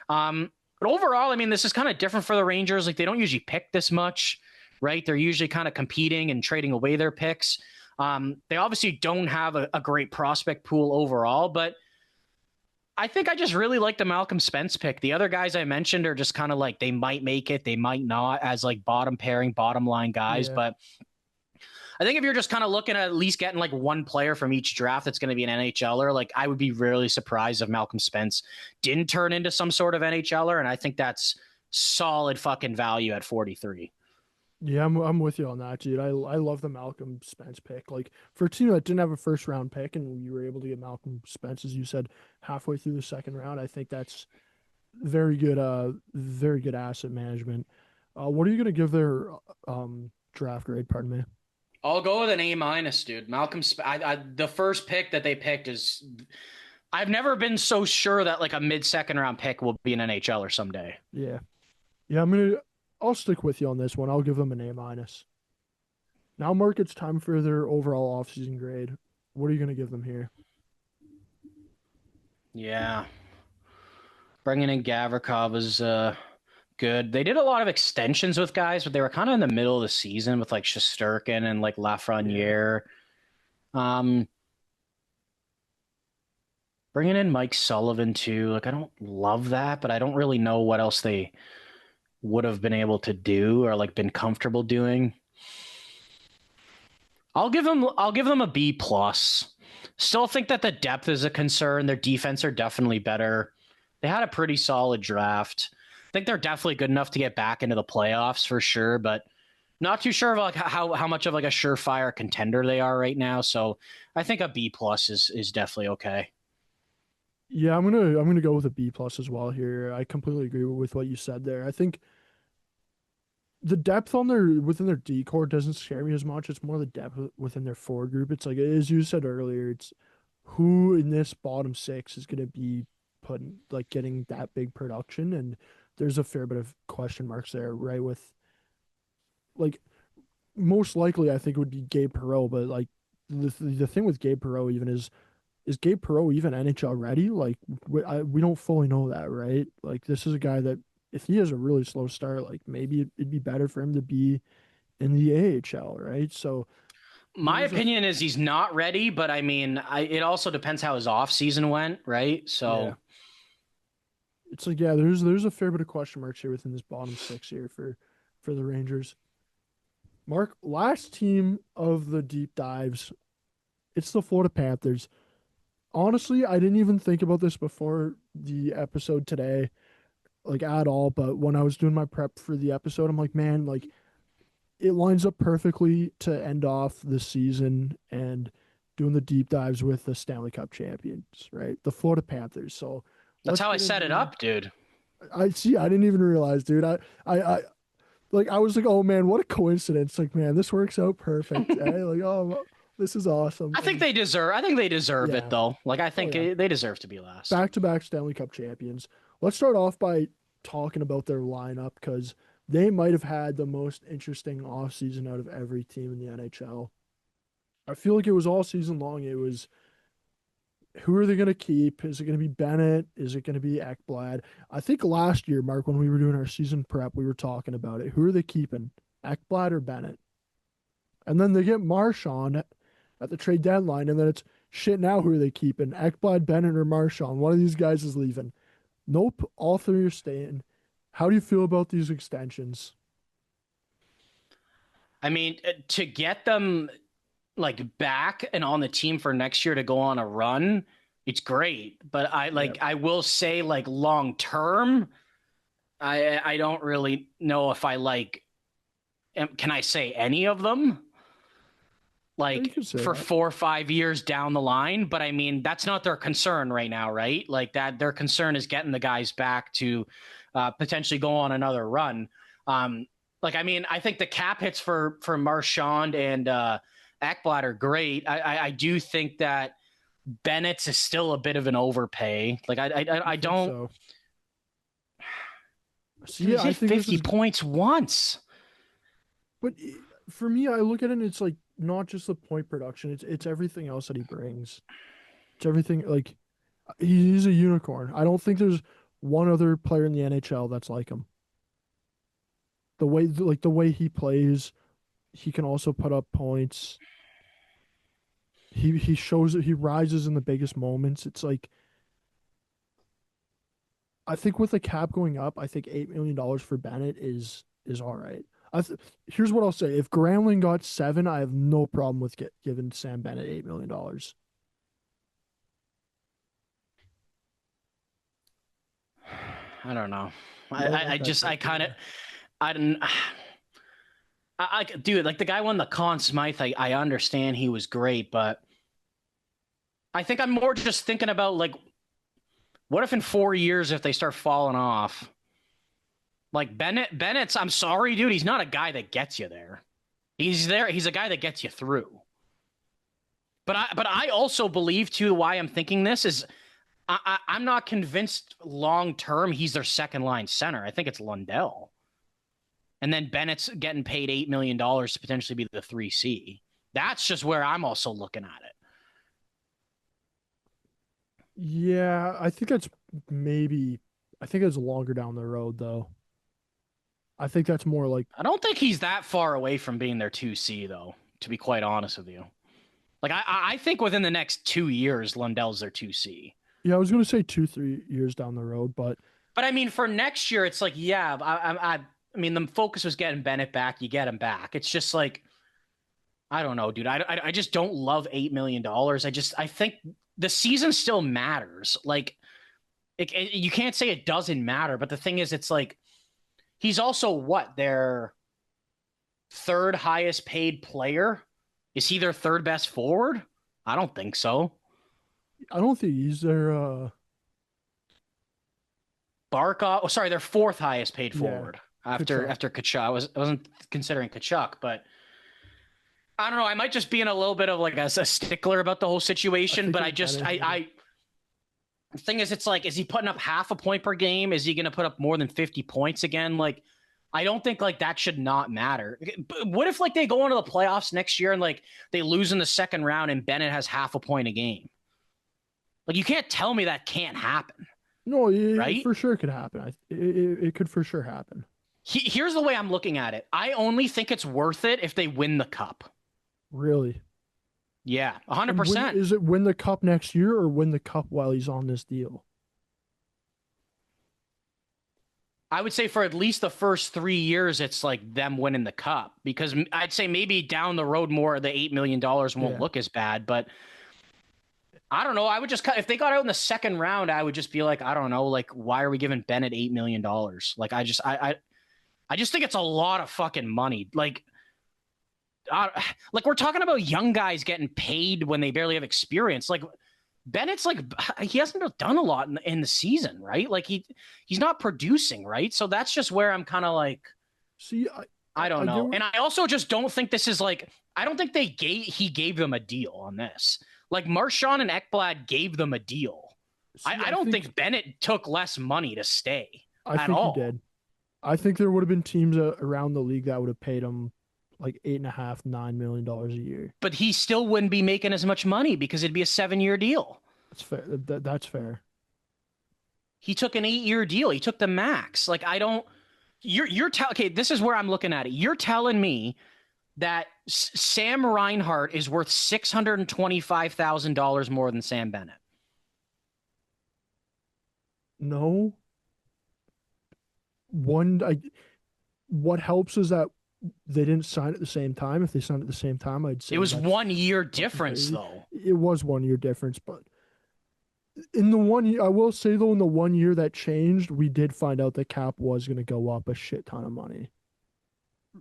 Speaker 2: But overall, I mean, this is kind of different for the Rangers. Like, they don't usually pick this much, right? They're usually kind of competing and trading away their picks. They obviously don't have a great prospect pool overall, but I think I just really like the Malcolm Spence pick. The other guys I mentioned are just kind of like they might make it, they might not, as like bottom pairing, bottom line guys.
Speaker 1: Yeah.
Speaker 2: But I think if you're just kind of looking at least getting like one player from each draft that's going to be an NHLer, like I would be really surprised if Malcolm Spence didn't turn into some sort of NHLer. And I think that's solid fucking value at 43.
Speaker 1: Yeah, I'm with you on that, dude. I love the Malcolm Spence pick. Like for a team that didn't have a first round pick and you were able to get Malcolm Spence, as you said, halfway through the second round, I think that's very good asset management. What are you gonna give their draft grade, pardon me?
Speaker 2: I'll go with an A minus, dude. The first pick that they picked is. I've never been so sure that like a mid second round pick will be an NHLer someday.
Speaker 1: Yeah. Yeah, I'll stick with you on this one. I'll give them an A minus. Now, Mark, it's time for their overall offseason grade. What are you gonna give them here?
Speaker 2: Yeah. Bringing in Gavrikov was good. They did a lot of extensions with guys, but they were kind of in the middle of the season with like Shesterkin and like Lafreniere. Bringing in Mike Sullivan too. Like I don't love that, but I don't really know what else they would have been able to do or like been comfortable doing. I'll give them a B plus. Still think that the depth is a concern. Their defense are definitely better. They had a pretty solid draft. I think they're definitely good enough to get back into the playoffs for sure, but not too sure of like how much of like a surefire contender they are right now. So I think a B plus is definitely okay.
Speaker 1: Yeah, I'm gonna go with a B plus as well here. I completely agree with what you said there. I think the depth on their within their D core doesn't scare me as much. It's more the depth within their forward group. It's like as you said earlier, it's who in this bottom six is gonna be putting like getting that big production, and there's a fair bit of question marks there, right? With like most likely, I think it would be Gabe Perreault, but like the thing with Gabe Perreault even is Gabe Perreault even NHL ready? Like we don't fully know that, right? Like this is a guy that if he has a really slow start, like maybe it'd be better for him to be in the AHL, right? So
Speaker 2: My
Speaker 1: there's a
Speaker 2: opinion is he's not ready, but I mean, it also depends how his off season went, right?
Speaker 1: yeah.
Speaker 2: So
Speaker 1: It's like yeah, there's a fair bit of question marks here within this bottom six here for the Rangers. Mark, last team of the deep dives, it's the Florida Panthers. Honestly, I didn't even think about this before the episode today, like at all. But when I was doing my prep for the episode, I'm like, man, like it lines up perfectly to end off the season and doing the deep dives with the Stanley Cup champions, right? The Florida Panthers. So
Speaker 2: that's
Speaker 1: let's
Speaker 2: how I
Speaker 1: get
Speaker 2: set it
Speaker 1: into.
Speaker 2: up, dude.
Speaker 1: I see. I didn't even realize, dude. I like. I was like, oh man, what a coincidence! Like, man, this works out perfect. Eh? Like, oh, this is awesome. And
Speaker 2: I think they deserve it
Speaker 1: yeah,
Speaker 2: though. Like I
Speaker 1: oh
Speaker 2: think
Speaker 1: yeah,
Speaker 2: they deserve to be last.
Speaker 1: back to back Stanley Cup champions. Let's start off by talking about their lineup because they might have had the most interesting offseason out of every team in the NHL. I feel like it was all season long. It was who are they going to keep? Is it going to be Bennett? Is it going to be Ekblad? I think last year, Mark, when we were doing our season prep, we were talking about it. Who are they keeping? Ekblad or Bennett? And then they get Marchand at the trade deadline, and then it's shit. Now who are they keeping? Ekblad, Bennett, or Marchand? One of these guys is leaving. Nope, all three are staying. How do you feel about these extensions?
Speaker 2: I mean, to get them like back and on the team for next year to go on a run, it's great. But
Speaker 1: Yeah,
Speaker 2: I will say like long term, I don't really know if I like. Can I say any of them?
Speaker 1: you
Speaker 2: Like
Speaker 1: could say
Speaker 2: for
Speaker 1: that.
Speaker 2: 4 or 5 years down the line. But I mean, that's not their concern right now, right? Like that, their concern is getting the guys back to potentially go on another run. Like, I mean, I think the cap hits for Marchand and Ekblad are great. I do think that Bennett's is still a bit of an overpay. Like,
Speaker 1: I
Speaker 2: I
Speaker 1: think
Speaker 2: don't.
Speaker 1: so.
Speaker 2: Dude,
Speaker 1: See,
Speaker 2: he's
Speaker 1: I
Speaker 2: hit
Speaker 1: think this
Speaker 2: 50
Speaker 1: is,
Speaker 2: points once.
Speaker 1: but for me, I look at it and it's like not just the point production, it's everything else that he brings. It's everything like he's a unicorn. I don't think there's one other player in the NHL that's like him. The way he plays, he can also put up points. He shows that he rises in the biggest moments. It's like I think with the cap going up, I think $8 million for Bennett is all right. Here's what I'll say: if Granlund got 7, I have no problem with giving Sam Bennett $8 million.
Speaker 2: I don't know.
Speaker 1: You don't
Speaker 2: I
Speaker 1: like that
Speaker 2: just I
Speaker 1: take,
Speaker 2: kind
Speaker 1: do
Speaker 2: of
Speaker 1: you?
Speaker 2: I didn't. Dude, like the guy won the Conn Smythe. I understand he was great, but I think I'm more just thinking about like, what if in 4 years if they start falling off? Like Bennett's. I'm sorry, dude. He's not a guy that gets you there. He's there. He's a guy that gets you through. But I also believe too. Why I'm thinking this is I'm not convinced long term he's their second line center. I think it's Lundell. And then Bennett's getting paid $8 million to potentially be the 3C. That's just where I'm also looking at it.
Speaker 1: Yeah, I think that's maybe. I think it's longer down the road though. I think that's more like.
Speaker 2: I don't think he's that far away from being their 2C, though, to be quite honest with you. Like, I think within the next 2 years, Lundell's their 2C.
Speaker 1: Yeah, I was gonna say 2, 3 years down the road, but
Speaker 2: But I mean, for next year, it's like, yeah, I mean, the focus was getting Bennett back. You get him back. It's just like, I don't know, dude. I just don't love $8 million. I think the season still matters. Like, you can't say it doesn't matter, but the thing is, it's like he's also what, their third highest paid player? Is he their third best forward? I don't think so.
Speaker 1: I don't think he's their.
Speaker 2: Barkov, oh, sorry, their fourth highest paid
Speaker 1: Yeah,
Speaker 2: forward after
Speaker 1: Kachuk.
Speaker 2: after Kachuk. I wasn't considering Kachuk, but I don't know. I might just be in a little bit of like a stickler about the whole
Speaker 1: I
Speaker 2: situation,
Speaker 1: think
Speaker 2: but
Speaker 1: it's Bennett.
Speaker 2: the thing is, it's like, is he putting up half a point per game? Is he going to put up more than 50 points again? Like, I don't think like that should not matter. But what if like they go into the playoffs next year and like they lose in the second round and Bennett has half a point a game? Like, you can't tell me that can't happen,
Speaker 1: No, it
Speaker 2: right?
Speaker 1: for sure could happen. It could for sure happen.
Speaker 2: Here's the way I'm looking at it. I only think it's worth it if they win the cup.
Speaker 1: Really.
Speaker 2: Yeah,
Speaker 1: And
Speaker 2: 100%.
Speaker 1: is it win the cup next year or win the cup while he's on this deal?
Speaker 2: I would say for at least the first 3 years, it's like them winning the cup, because I'd say maybe down the road more, the $8 million won't
Speaker 1: Yeah.
Speaker 2: look as bad. But I don't know. I would just cut if they got out in the second round. I would just be like, I don't know, like, why are we giving Bennett $8 million? Like, I just think it's a lot of fucking money. Uh, like we're talking about young guys getting paid when they barely have experience. Like Bennett's like, he hasn't done a lot in the season, right? Like he's not producing, right? So that's just where I'm kind of like,
Speaker 1: See,
Speaker 2: I don't
Speaker 1: I get
Speaker 2: know. And I also just don't think this is like, I don't think he gave them a deal on this. Like Marchand and Ekblad gave them a deal.
Speaker 1: see,
Speaker 2: I don't think Bennett took less money to stay
Speaker 1: I
Speaker 2: at
Speaker 1: think he
Speaker 2: all.
Speaker 1: did. I think there would have been teams around the league that would have paid him like 8.5, $9 million a year.
Speaker 2: But he still wouldn't be making as much money because it'd be a 7-year deal.
Speaker 1: That's fair. That's fair.
Speaker 2: He took an 8-year deal. He took the max. Like, I don't. Okay. This is where I'm looking at it. You're telling me that Sam Reinhart is worth $625,000 more than Sam Bennett.
Speaker 1: No. What helps is that they didn't sign at the same time. If they signed at the same time, I'd say
Speaker 2: It was
Speaker 1: that's
Speaker 2: 1 year
Speaker 1: fucking
Speaker 2: difference,
Speaker 1: crazy.
Speaker 2: though.
Speaker 1: It was 1 year difference, but in the 1 year, I will say though, in the 1 year that changed, we did find out that cap was going to go up a shit ton of money.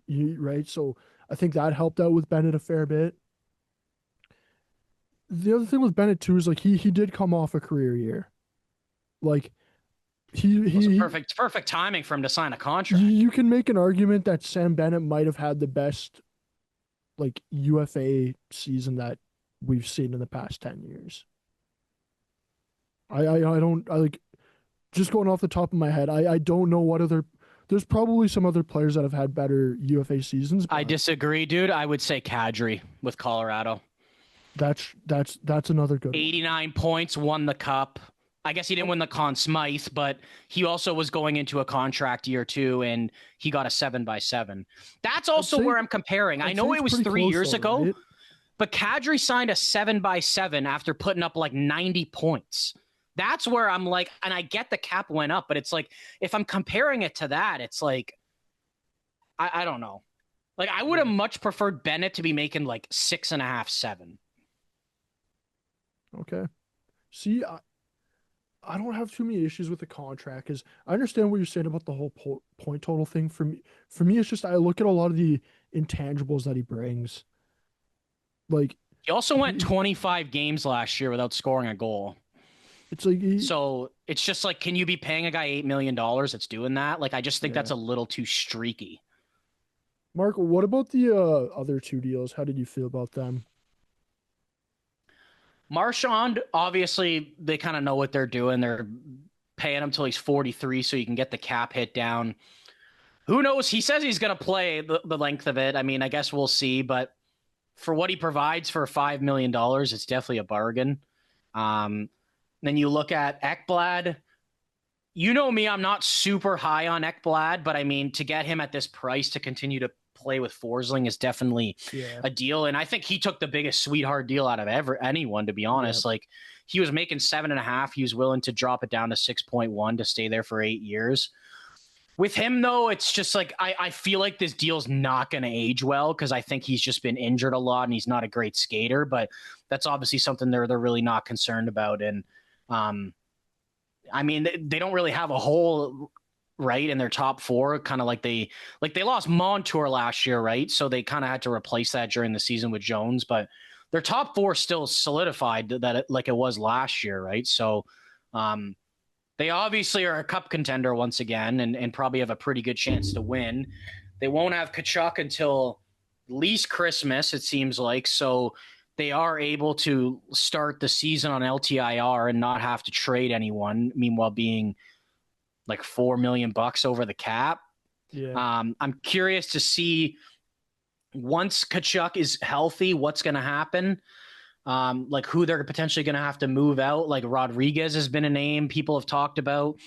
Speaker 1: Right? So I think that helped out with Bennett a fair bit. The other thing with Bennett too is like he did come off a career year. Like
Speaker 2: It was
Speaker 1: he
Speaker 2: perfect timing for him to sign a contract.
Speaker 1: you can make an argument that Sam Bennett might have had the best like UFA season that we've seen in the past 10 years. I don't I like just going off the top of my head, I don't know what other there's probably some other players that have had better UFA seasons,
Speaker 2: I
Speaker 1: but
Speaker 2: disagree, dude. I would say Kadri with Colorado.
Speaker 1: that's another good one.
Speaker 2: 89 points, won the cup. I guess he didn't win the Conn Smythe, but he also was going into a contract year too, and he got a 7x7. That's also
Speaker 1: say-
Speaker 2: where I'm comparing. I
Speaker 1: I'd
Speaker 2: know
Speaker 1: say
Speaker 2: it
Speaker 1: it's
Speaker 2: was
Speaker 1: pretty
Speaker 2: 3
Speaker 1: close
Speaker 2: years
Speaker 1: though,
Speaker 2: ago,
Speaker 1: right?
Speaker 2: but Kadri signed a 7x7 after putting up like 90 points. that's where I'm like, and I get the cap went up, but it's like, if I'm comparing it to that, it's like, I don't know. Like, I would have much preferred Bennett to be making like 6.5, 7.
Speaker 1: Okay. See, I don't have too many issues with the contract because I understand what you're saying about the whole point total thing. For me, it's just I look at a lot of the intangibles that he brings. Like
Speaker 2: He also went
Speaker 1: he,
Speaker 2: 25 games last year without scoring a goal.
Speaker 1: it's like
Speaker 2: So it's just like, can you be paying a guy $8 million that's doing that? Like, I just think
Speaker 1: yeah.
Speaker 2: that's a little too streaky.
Speaker 1: Mark, what about the other two deals? How did you feel about them?
Speaker 2: Marchand, obviously, they kind of know what they're doing. They're paying him till he's 43 so you can get the cap hit down. Who knows? He says he's going to play the length of it. I mean, I guess we'll see. But for what he provides for $5 million, it's definitely a bargain. Then you look at Ekblad. You know me, I'm not super high on Ekblad, but I mean, to get him at this price to continue to play with Forsling is definitely
Speaker 1: Yeah.
Speaker 2: a deal. And I think he took the biggest sweetheart deal out of anyone, to be honest.
Speaker 1: Yeah.
Speaker 2: Like, he was making 7.5. He was willing to drop it down to 6.1 to stay there for 8 years. With him, though, it's just like I feel like this deal's not going to age well because I think he's just been injured a lot and he's not a great skater. But that's obviously something they're really not concerned about. And I mean, they don't really have a hole right in their top four. Kind of like they lost Montour last year, right? So they kind of had to replace that during the season with Jones. But their top four still solidified like it was last year, right? So they obviously are a cup contender once again and probably have a pretty good chance to win. They won't have Tkachuk until at least Christmas, it seems like. So they are able to start the season on LTIR and not have to trade anyone, meanwhile being like $4 million over the cap.
Speaker 1: Yeah.
Speaker 2: I'm curious to see once Tkachuk is healthy, what's going to happen. Like who they're potentially going to have to move out. Like Rodriguez has been a name people have talked about.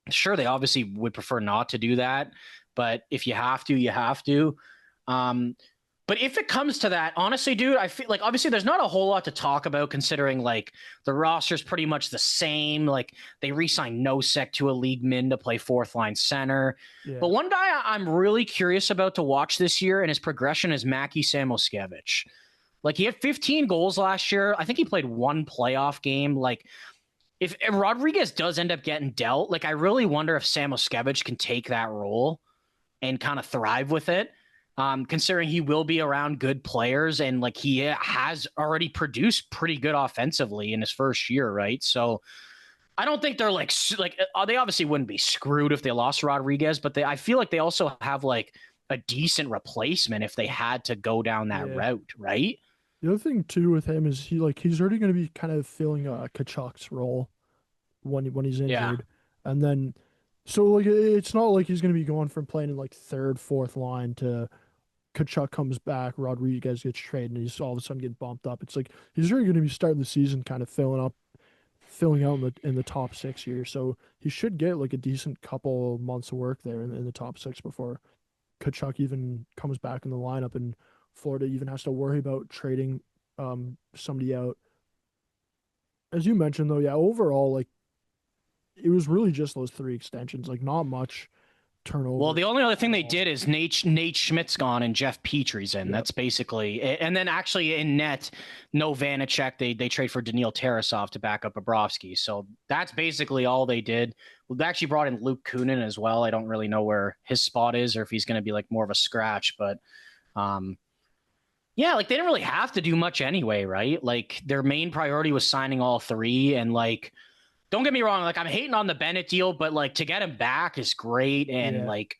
Speaker 2: Sure, they obviously would prefer not to do that, but if you have to, you have to. But if it comes to that, honestly, dude, I feel like obviously there's not a whole lot to talk about considering like the roster's pretty much the same. Like they re-signed Nosek to a league min to play fourth line center.
Speaker 1: Yeah.
Speaker 2: But one guy I'm really curious about to watch this year and his progression is Mackie Samoskevich. Like he had 15 goals last year. I think he played one playoff game. Like if Rodriguez does end up getting dealt, like I really wonder if Samoskevich can take that role and kind of thrive with it. Considering he will be around good players and like he has already produced pretty good offensively in his first year, right? So I don't think they're like they obviously wouldn't be screwed if they lost Rodriguez, but I feel like they also have like a decent replacement if they had to go down that route, right?
Speaker 1: The other thing too with him is he's already going to be kind of filling Kachuk's role when he's
Speaker 2: Yeah.
Speaker 1: injured, and then so like it's not like he's going to be going from playing in like third, fourth line to Kachuk comes back, Rodriguez gets traded, and he's all of a sudden getting bumped up. It's like he's really going to be starting the season kind of filling out in the top six here. So he should get like a decent couple months of work there in the top six before Kachuk even comes back in the lineup, and Florida even has to worry about trading somebody out. As you mentioned though, yeah, overall like it was really just those three extensions, like not much turnover.
Speaker 2: Well, the only other thing they did is Nate Schmidt's gone and Jeff Petry's in.
Speaker 1: Yep.
Speaker 2: That's basically it. And then actually in net, no Vanacek. They trade for Daniil Tarasov to back up Bobrovsky. So that's basically all they did. They actually brought in Luke Kunin as well. I don't really know where his spot is or if he's going to be like more of a scratch, but yeah, like they didn't really have to do much anyway, right? Like their main priority was signing all three and like don't get me wrong, like I'm hating on the Bennett deal, but like to get him back is great. And like,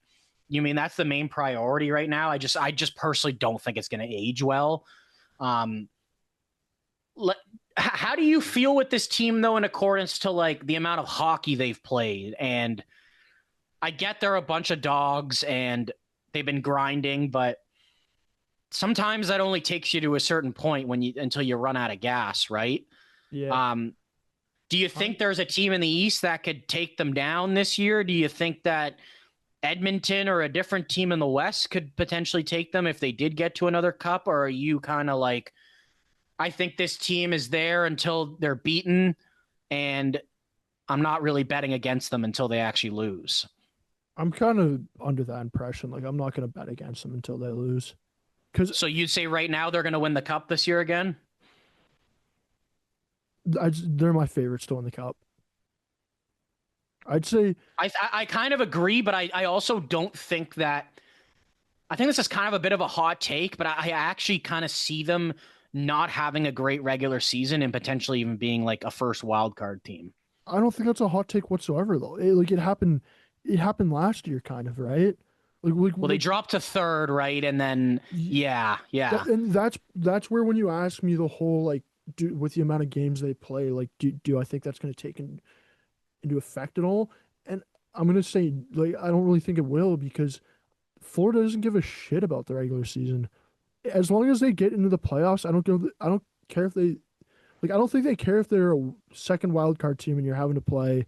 Speaker 2: you mean that's the main priority right now? I just personally don't think it's going to age well. How do you feel with this team though, in accordance to like the amount of hockey they've played? And I get they're a bunch of dogs and they've been grinding, but sometimes that only takes you to a certain point until you run out of gas, right?
Speaker 1: Yeah.
Speaker 2: Do you think there's a team in the East that could take them down this year? Do you think that Edmonton or a different team in the West could potentially take them if they did get to another cup? Or are you kind of like, I think this team is there until they're beaten and I'm not really betting against them until they actually lose.
Speaker 1: I'm kind of under that impression. Like, I'm not going to bet against them until they lose. Because
Speaker 2: So you'd say right now they're going to win the cup this year again?
Speaker 1: they're my favorites to win the cup. I'd say
Speaker 2: I kind of agree, but I also don't think that. I think this is kind of a bit of a hot take, but I actually kind of see them not having a great regular season and potentially even being like a first wild card team.
Speaker 1: I don't think that's a hot take whatsoever, though. It happened. It happened last year, kind of, right?
Speaker 2: Well, they dropped to third, right? And then, yeah.
Speaker 1: and that's where when you ask me the whole like, with the amount of games they play, like, do I think that's going to take into effect at all? And I'm going to say, like, I don't really think it will because Florida doesn't give a shit about the regular season. As long as they get into the playoffs, I don't care if they like. I don't think they care if they're a second wild card team and you're having to play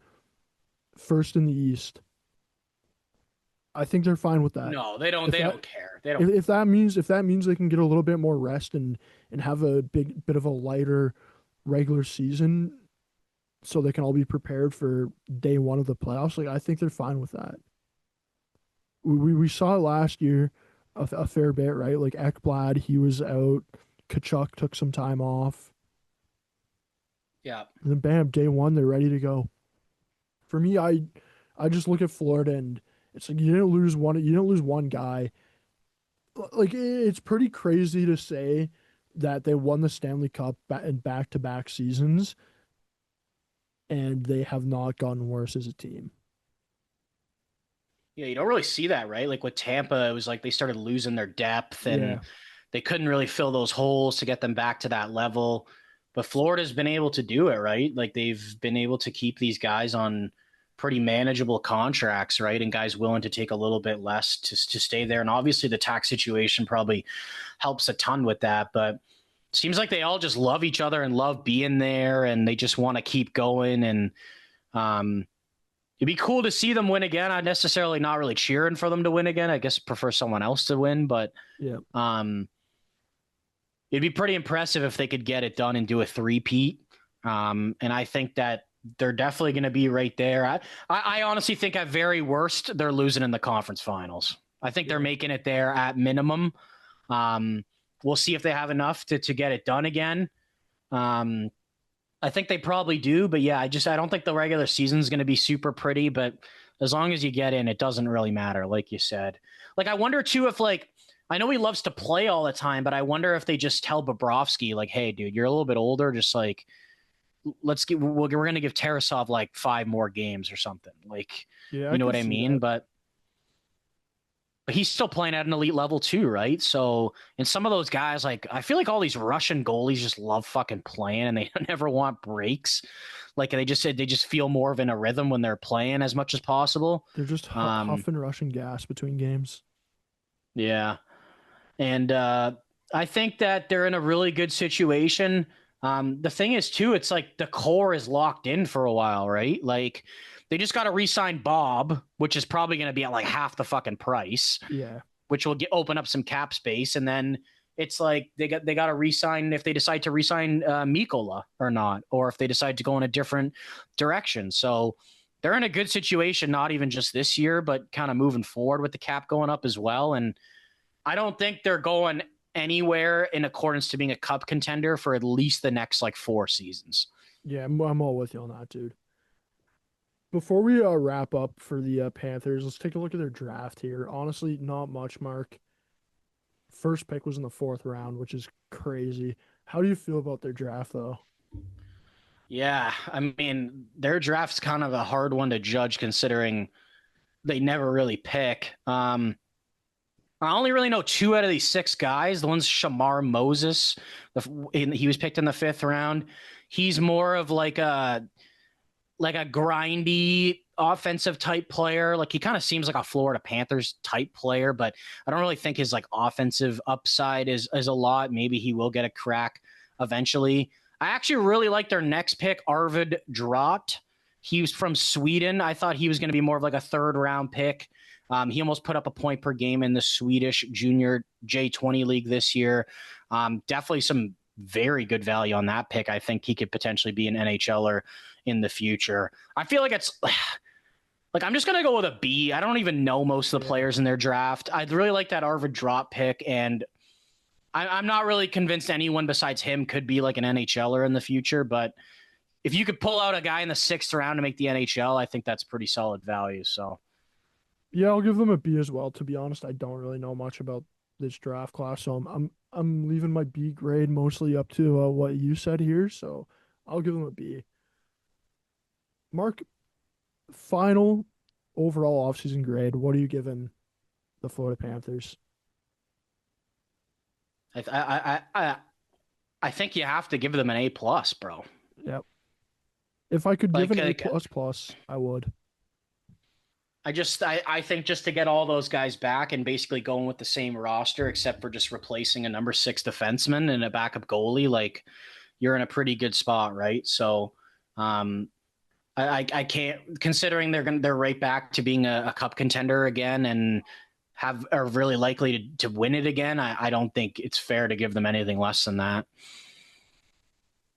Speaker 1: first in the East. I think they're fine with that.
Speaker 2: No, they don't.
Speaker 1: If
Speaker 2: They
Speaker 1: that
Speaker 2: don't care. They don't.
Speaker 1: if that means they can get a little bit more rest and have a bit of a lighter regular season, so they can all be prepared for day one of the playoffs. Like I think they're fine with that. We saw it last year a fair bit, right? Like Ekblad, he was out. Kachuk took some time off.
Speaker 2: Yeah.
Speaker 1: And then bam, day one, they're ready to go. For me, I just look at Florida and it's like you didn't lose one guy. Like it's pretty crazy to say that they won the Stanley Cup in back-to-back seasons and they have not gotten worse as a team.
Speaker 2: Yeah, you don't really see that, right? Like with Tampa, it was like they started losing their depth and they couldn't really fill those holes to get them back to that level. But Florida's been able to do it, right? Like they've been able to keep these guys on pretty manageable contracts, right? And guys willing to take a little bit less to stay there. And obviously the tax situation probably helps a ton with that. But it seems like they all just love each other and love being there and they just want to keep going. And it'd be cool to see them win again. I'm necessarily not really cheering for them to win again. I guess I prefer someone else to win, but
Speaker 1: Yeah.
Speaker 2: It'd be pretty impressive if they could get it done and do a three-peat. And I think that they're definitely going to be right there. I honestly think at very worst, they're losing in the conference finals. I think they're making it there at minimum. We'll see if they have enough to get it done again. I think they probably do, but yeah, I don't think the regular season is going to be super pretty, but as long as you get in, it doesn't really matter. Like you said, like, I wonder too, if like, I know he loves to play all the time, but I wonder if they just tell Bobrovsky like, hey dude, you're a little bit older. Just like, we're going to give Tarasov like 5 more games or something. Like,
Speaker 1: Yeah,
Speaker 2: you know what I mean? But he's still playing at an elite level too, right? So, and some of those guys, like, I feel like all these Russian goalies just love fucking playing and they never want breaks. Like they just feel more of in a rhythm when they're playing as much as possible.
Speaker 1: They're just huffing Russian gas between games.
Speaker 2: Yeah. And I think that they're in a really good situation. The thing is too, it's like the core is locked in for a while, right? Like they just got to re-sign Bob, which is probably going to be at like half the fucking price.
Speaker 1: Yeah.
Speaker 2: Which will open up some cap space. And then it's like they got to re-sign if they decide to re-sign Mikola or not, or if they decide to go in a different direction. So they're in a good situation, not even just this year, but kind of moving forward with the cap going up as well. And I don't think they're going anywhere in accordance to being a cup contender for at least the next like 4 seasons.
Speaker 1: Yeah, I'm all with you on that, dude. Before we wrap up for the Panthers, let's take a look at their draft here. Honestly, not much, Mark. First pick was in the 4th round, which is crazy. How do you feel about their draft, though?
Speaker 2: Yeah, I mean, their draft's kind of a hard one to judge considering they never really pick. I only really know 2 out of these 6 guys. The one's Shamar Moses. He was picked in the 5th round. He's more of like a grindy offensive type player. Like he kind of seems like a Florida Panthers type player, but I don't really think his like offensive upside is a lot. Maybe he will get a crack eventually. I actually really like their next pick, Arvid Drott. He was from Sweden. I thought he was going to be more of like a 3rd round pick. He almost put up a point per game in the Swedish Junior J20 League this year. Definitely some very good value on that pick. I think he could potentially be an NHLer in the future. I feel like it's like I'm just going to go with a B. I don't even know most of the players in their draft. I'd really like that Arvid drop pick, and I'm not really convinced anyone besides him could be like an NHLer in the future, but if you could pull out a guy in the 6th round to make the NHL, I think that's pretty solid value. So
Speaker 1: Yeah, I'll give them a B as well. To be honest, I don't really know much about this draft class, so I'm leaving my B grade mostly up to what you said here. So I'll give them a B. Mark, final overall offseason grade. What are you giving the Florida Panthers?
Speaker 2: I think you have to give them an A plus, bro.
Speaker 1: Yep. If I could give
Speaker 2: Like,
Speaker 1: an A plus plus, I would.
Speaker 2: I think just to get all those guys back and basically going with the same roster, except for just replacing a number 6 defenseman and a backup goalie, like you're in a pretty good spot, right? So, I can't, considering they're right back to being a cup contender again and are really likely to win it again. I don't think it's fair to give them anything less than that.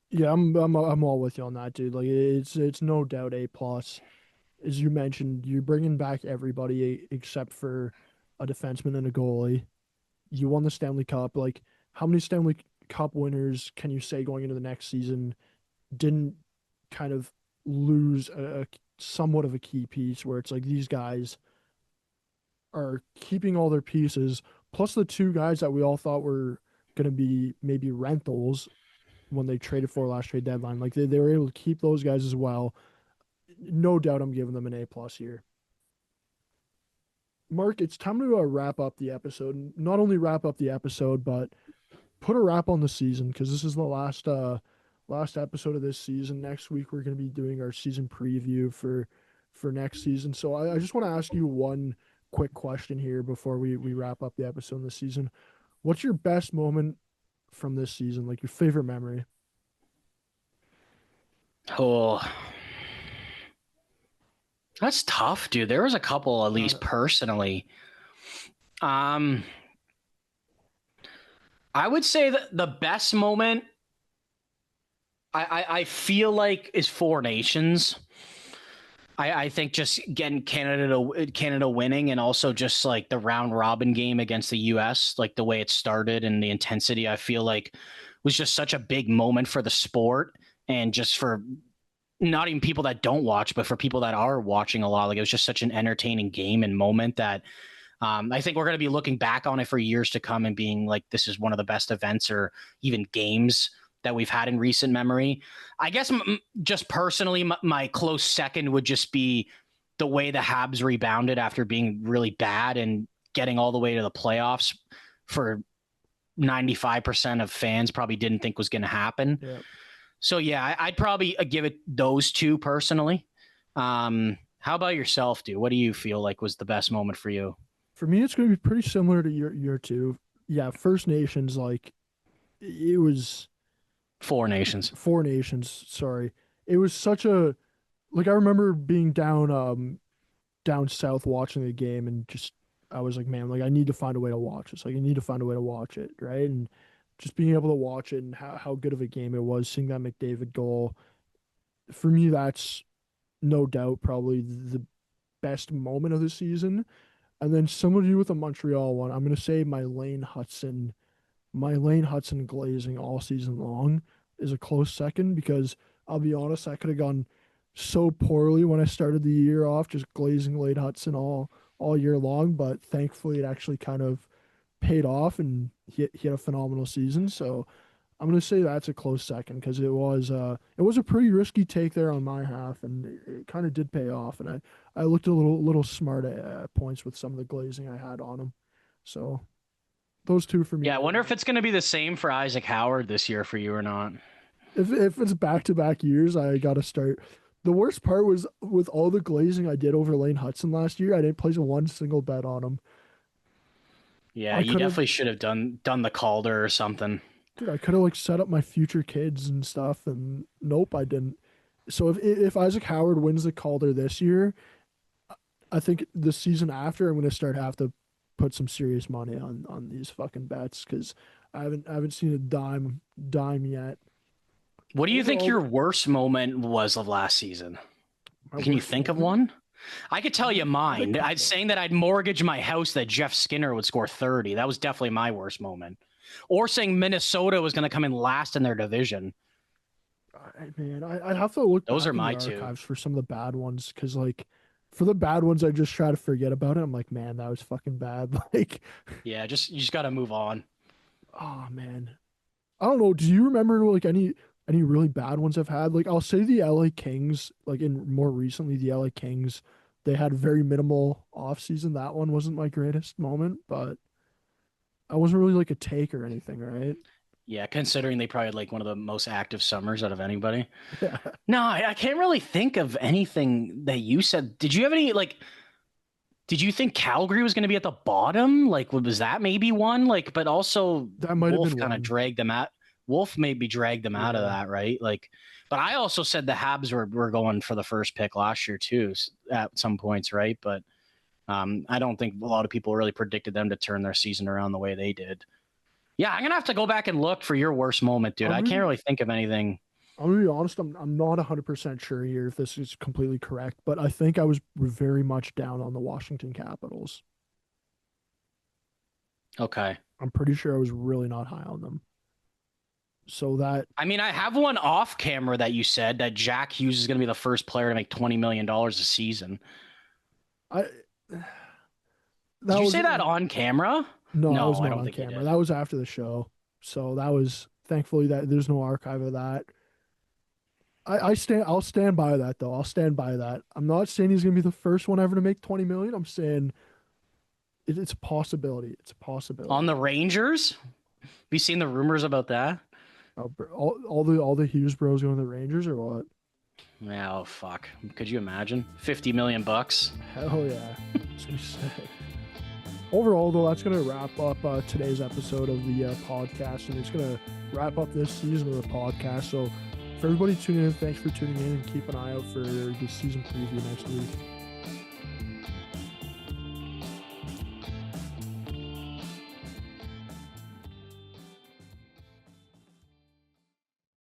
Speaker 1: Yeah, I'm all with you on that, dude. Like it's no doubt A plus. As you mentioned, you're bringing back everybody except for a defenseman and a goalie. You won the Stanley Cup. Like, how many Stanley Cup winners can you say going into the next season didn't kind of lose a somewhat of a key piece where it's like these guys are keeping all their pieces, plus the two guys that we all thought were going to be maybe rentals when they traded for last trade deadline. Like they were able to keep those guys as well. No doubt I'm giving them an A plus here. Mark, it's time to wrap up the episode. Not only wrap up the episode, but put a wrap on the season because this is the last episode of this season. Next week we're going to be doing our season preview for next season. So I just want to ask you one quick question here before we wrap up the episode in the season. What's your best moment from this season? Like your favorite memory?
Speaker 2: Oh, that's tough, dude. There was a couple, at least personally. I would say that the best moment I feel like is Four Nations. I think just getting Canada winning, and also just like the round robin game against the US, like the way it started and the intensity, I feel like was just such a big moment for the sport, and just for not even people that don't watch, but for people that are watching a lot. Like it was just such an entertaining game and moment that I think we're going to be looking back on it for years to come and being like, this is one of the best events or even games that we've had in recent memory. I guess just personally, my close second would just be the way the Habs rebounded after being really bad and getting all the way to the playoffs for 95% of fans probably didn't think was going to happen.
Speaker 1: Yeah.
Speaker 2: So yeah, I'd probably give it those two personally. How about yourself, dude? What do you feel like was the best moment for you?
Speaker 1: For me, it's going to be pretty similar to your two. Yeah, First Nations, like it was
Speaker 2: Four Nations.
Speaker 1: Four Nations, sorry. It was such a like I remember being down south watching the game and just I was like, man, like I need to find a way to watch this. Like I need to find a way to watch it, right? And just being able to watch it and how good of a game it was, seeing that McDavid goal. For me, that's no doubt probably the best moment of the season. And then similar to you with the Montreal one, I'm gonna say my Lane Hudson glazing all season long is a close second because I'll be honest, I could have gone so poorly when I started the year off, just glazing Lane Hudson all year long. But thankfully, it actually kind of paid off, and he had a phenomenal season. So I'm gonna say that's a close second because it was a pretty risky take there on my half, and it kind of did pay off. And I looked a little smart at points with some of the glazing I had on him. So those two for me.
Speaker 2: Yeah, I wonder if it's going to be the same for Isaac Howard this year for you or not.
Speaker 1: If it's back to back years, I got to start. The worst part was with all the glazing I did over Lane Hudson last year, I didn't place one single bet on him.
Speaker 2: Yeah, you definitely should have done the Calder or something.
Speaker 1: Dude, I could have like set up my future kids and stuff, and nope, I didn't. So if Isaac Howard wins the Calder this year, I think the season after I'm gonna start have to put some serious money on these fucking bets because I haven't seen a dime yet.
Speaker 2: What do you think
Speaker 1: Overall,
Speaker 2: your worst moment was of last season?
Speaker 1: my
Speaker 2: Can you
Speaker 1: worst
Speaker 2: think of
Speaker 1: moment?
Speaker 2: one? I could tell you
Speaker 1: I think
Speaker 2: mine.
Speaker 1: a
Speaker 2: I'd
Speaker 1: couple.
Speaker 2: saying that I'd mortgage my house that Jeff Skinner would score 30. That was definitely my worst moment. Or saying Minnesota was going to come in last in their division.
Speaker 1: Man, I'd have to look
Speaker 2: Those are
Speaker 1: back in the
Speaker 2: my two.
Speaker 1: archives for some of the bad ones because, like, for the bad ones, I just try to forget about it. I'm like, man, that was fucking bad. Like,
Speaker 2: Yeah, you just got to move on.
Speaker 1: oh man, I don't know. Do you remember like any really bad ones I've had? Like, I'll say the LA Kings. Like, in more recently, the LA Kings, they had very minimal off season. That one wasn't my greatest moment, but I wasn't really like a take or anything, right?
Speaker 2: Yeah, considering they probably had like one of the most active summers out of anybody.
Speaker 1: Yeah,
Speaker 2: No, I can't really think of anything that you said. Did you have any like? Did you think Calgary was going to be at the bottom? Like, was that maybe one? Like, but also
Speaker 1: that might have
Speaker 2: Wolf
Speaker 1: been
Speaker 2: kind of
Speaker 1: one.
Speaker 2: dragged them out. Wolf maybe dragged them out of
Speaker 1: Yeah.
Speaker 2: that, right? Like, but I also said the Habs were going for the first pick last year too at some points, right? But I don't think a lot of people really predicted them to turn their season around the way they did. Yeah, I'm gonna have to go back and look for your worst moment, dude.
Speaker 1: I'm
Speaker 2: I
Speaker 1: gonna
Speaker 2: can't
Speaker 1: be
Speaker 2: really think of anything.
Speaker 1: I'm gonna be honest. I'm not 100% sure here if this is completely correct, but I think I was very much down on the Washington Capitals.
Speaker 2: Okay.
Speaker 1: I'm pretty sure I was really not high on them. So that
Speaker 2: I mean, I have one off camera that you said that Jack Hughes is going to be the first player to make $20 million a season.
Speaker 1: I
Speaker 2: Did
Speaker 1: that
Speaker 2: you
Speaker 1: was
Speaker 2: say that on camera?
Speaker 1: no, that
Speaker 2: No,
Speaker 1: was
Speaker 2: I
Speaker 1: not
Speaker 2: don't
Speaker 1: on
Speaker 2: think you
Speaker 1: camera.
Speaker 2: did.
Speaker 1: That was after the show. So that was thankfully that there's no archive of that. I'll stand by that though. I'll stand by that. I'm not saying he's gonna be the first one ever to make 20 million. I'm saying it's a possibility. It's a
Speaker 2: On
Speaker 1: possibility.
Speaker 2: the Rangers? Have you seen the rumors about that?
Speaker 1: All the Hughes bros going to the Rangers or what?
Speaker 2: Yeah, oh fuck. Could you imagine? 50 million bucks.
Speaker 1: Hell yeah. It's gonna be sick. Overall, though, that's going to wrap up today's episode of the podcast, and it's going to wrap up this season of the podcast. So, for everybody tuning in, thanks for tuning in, and keep an eye out for the season preview next week.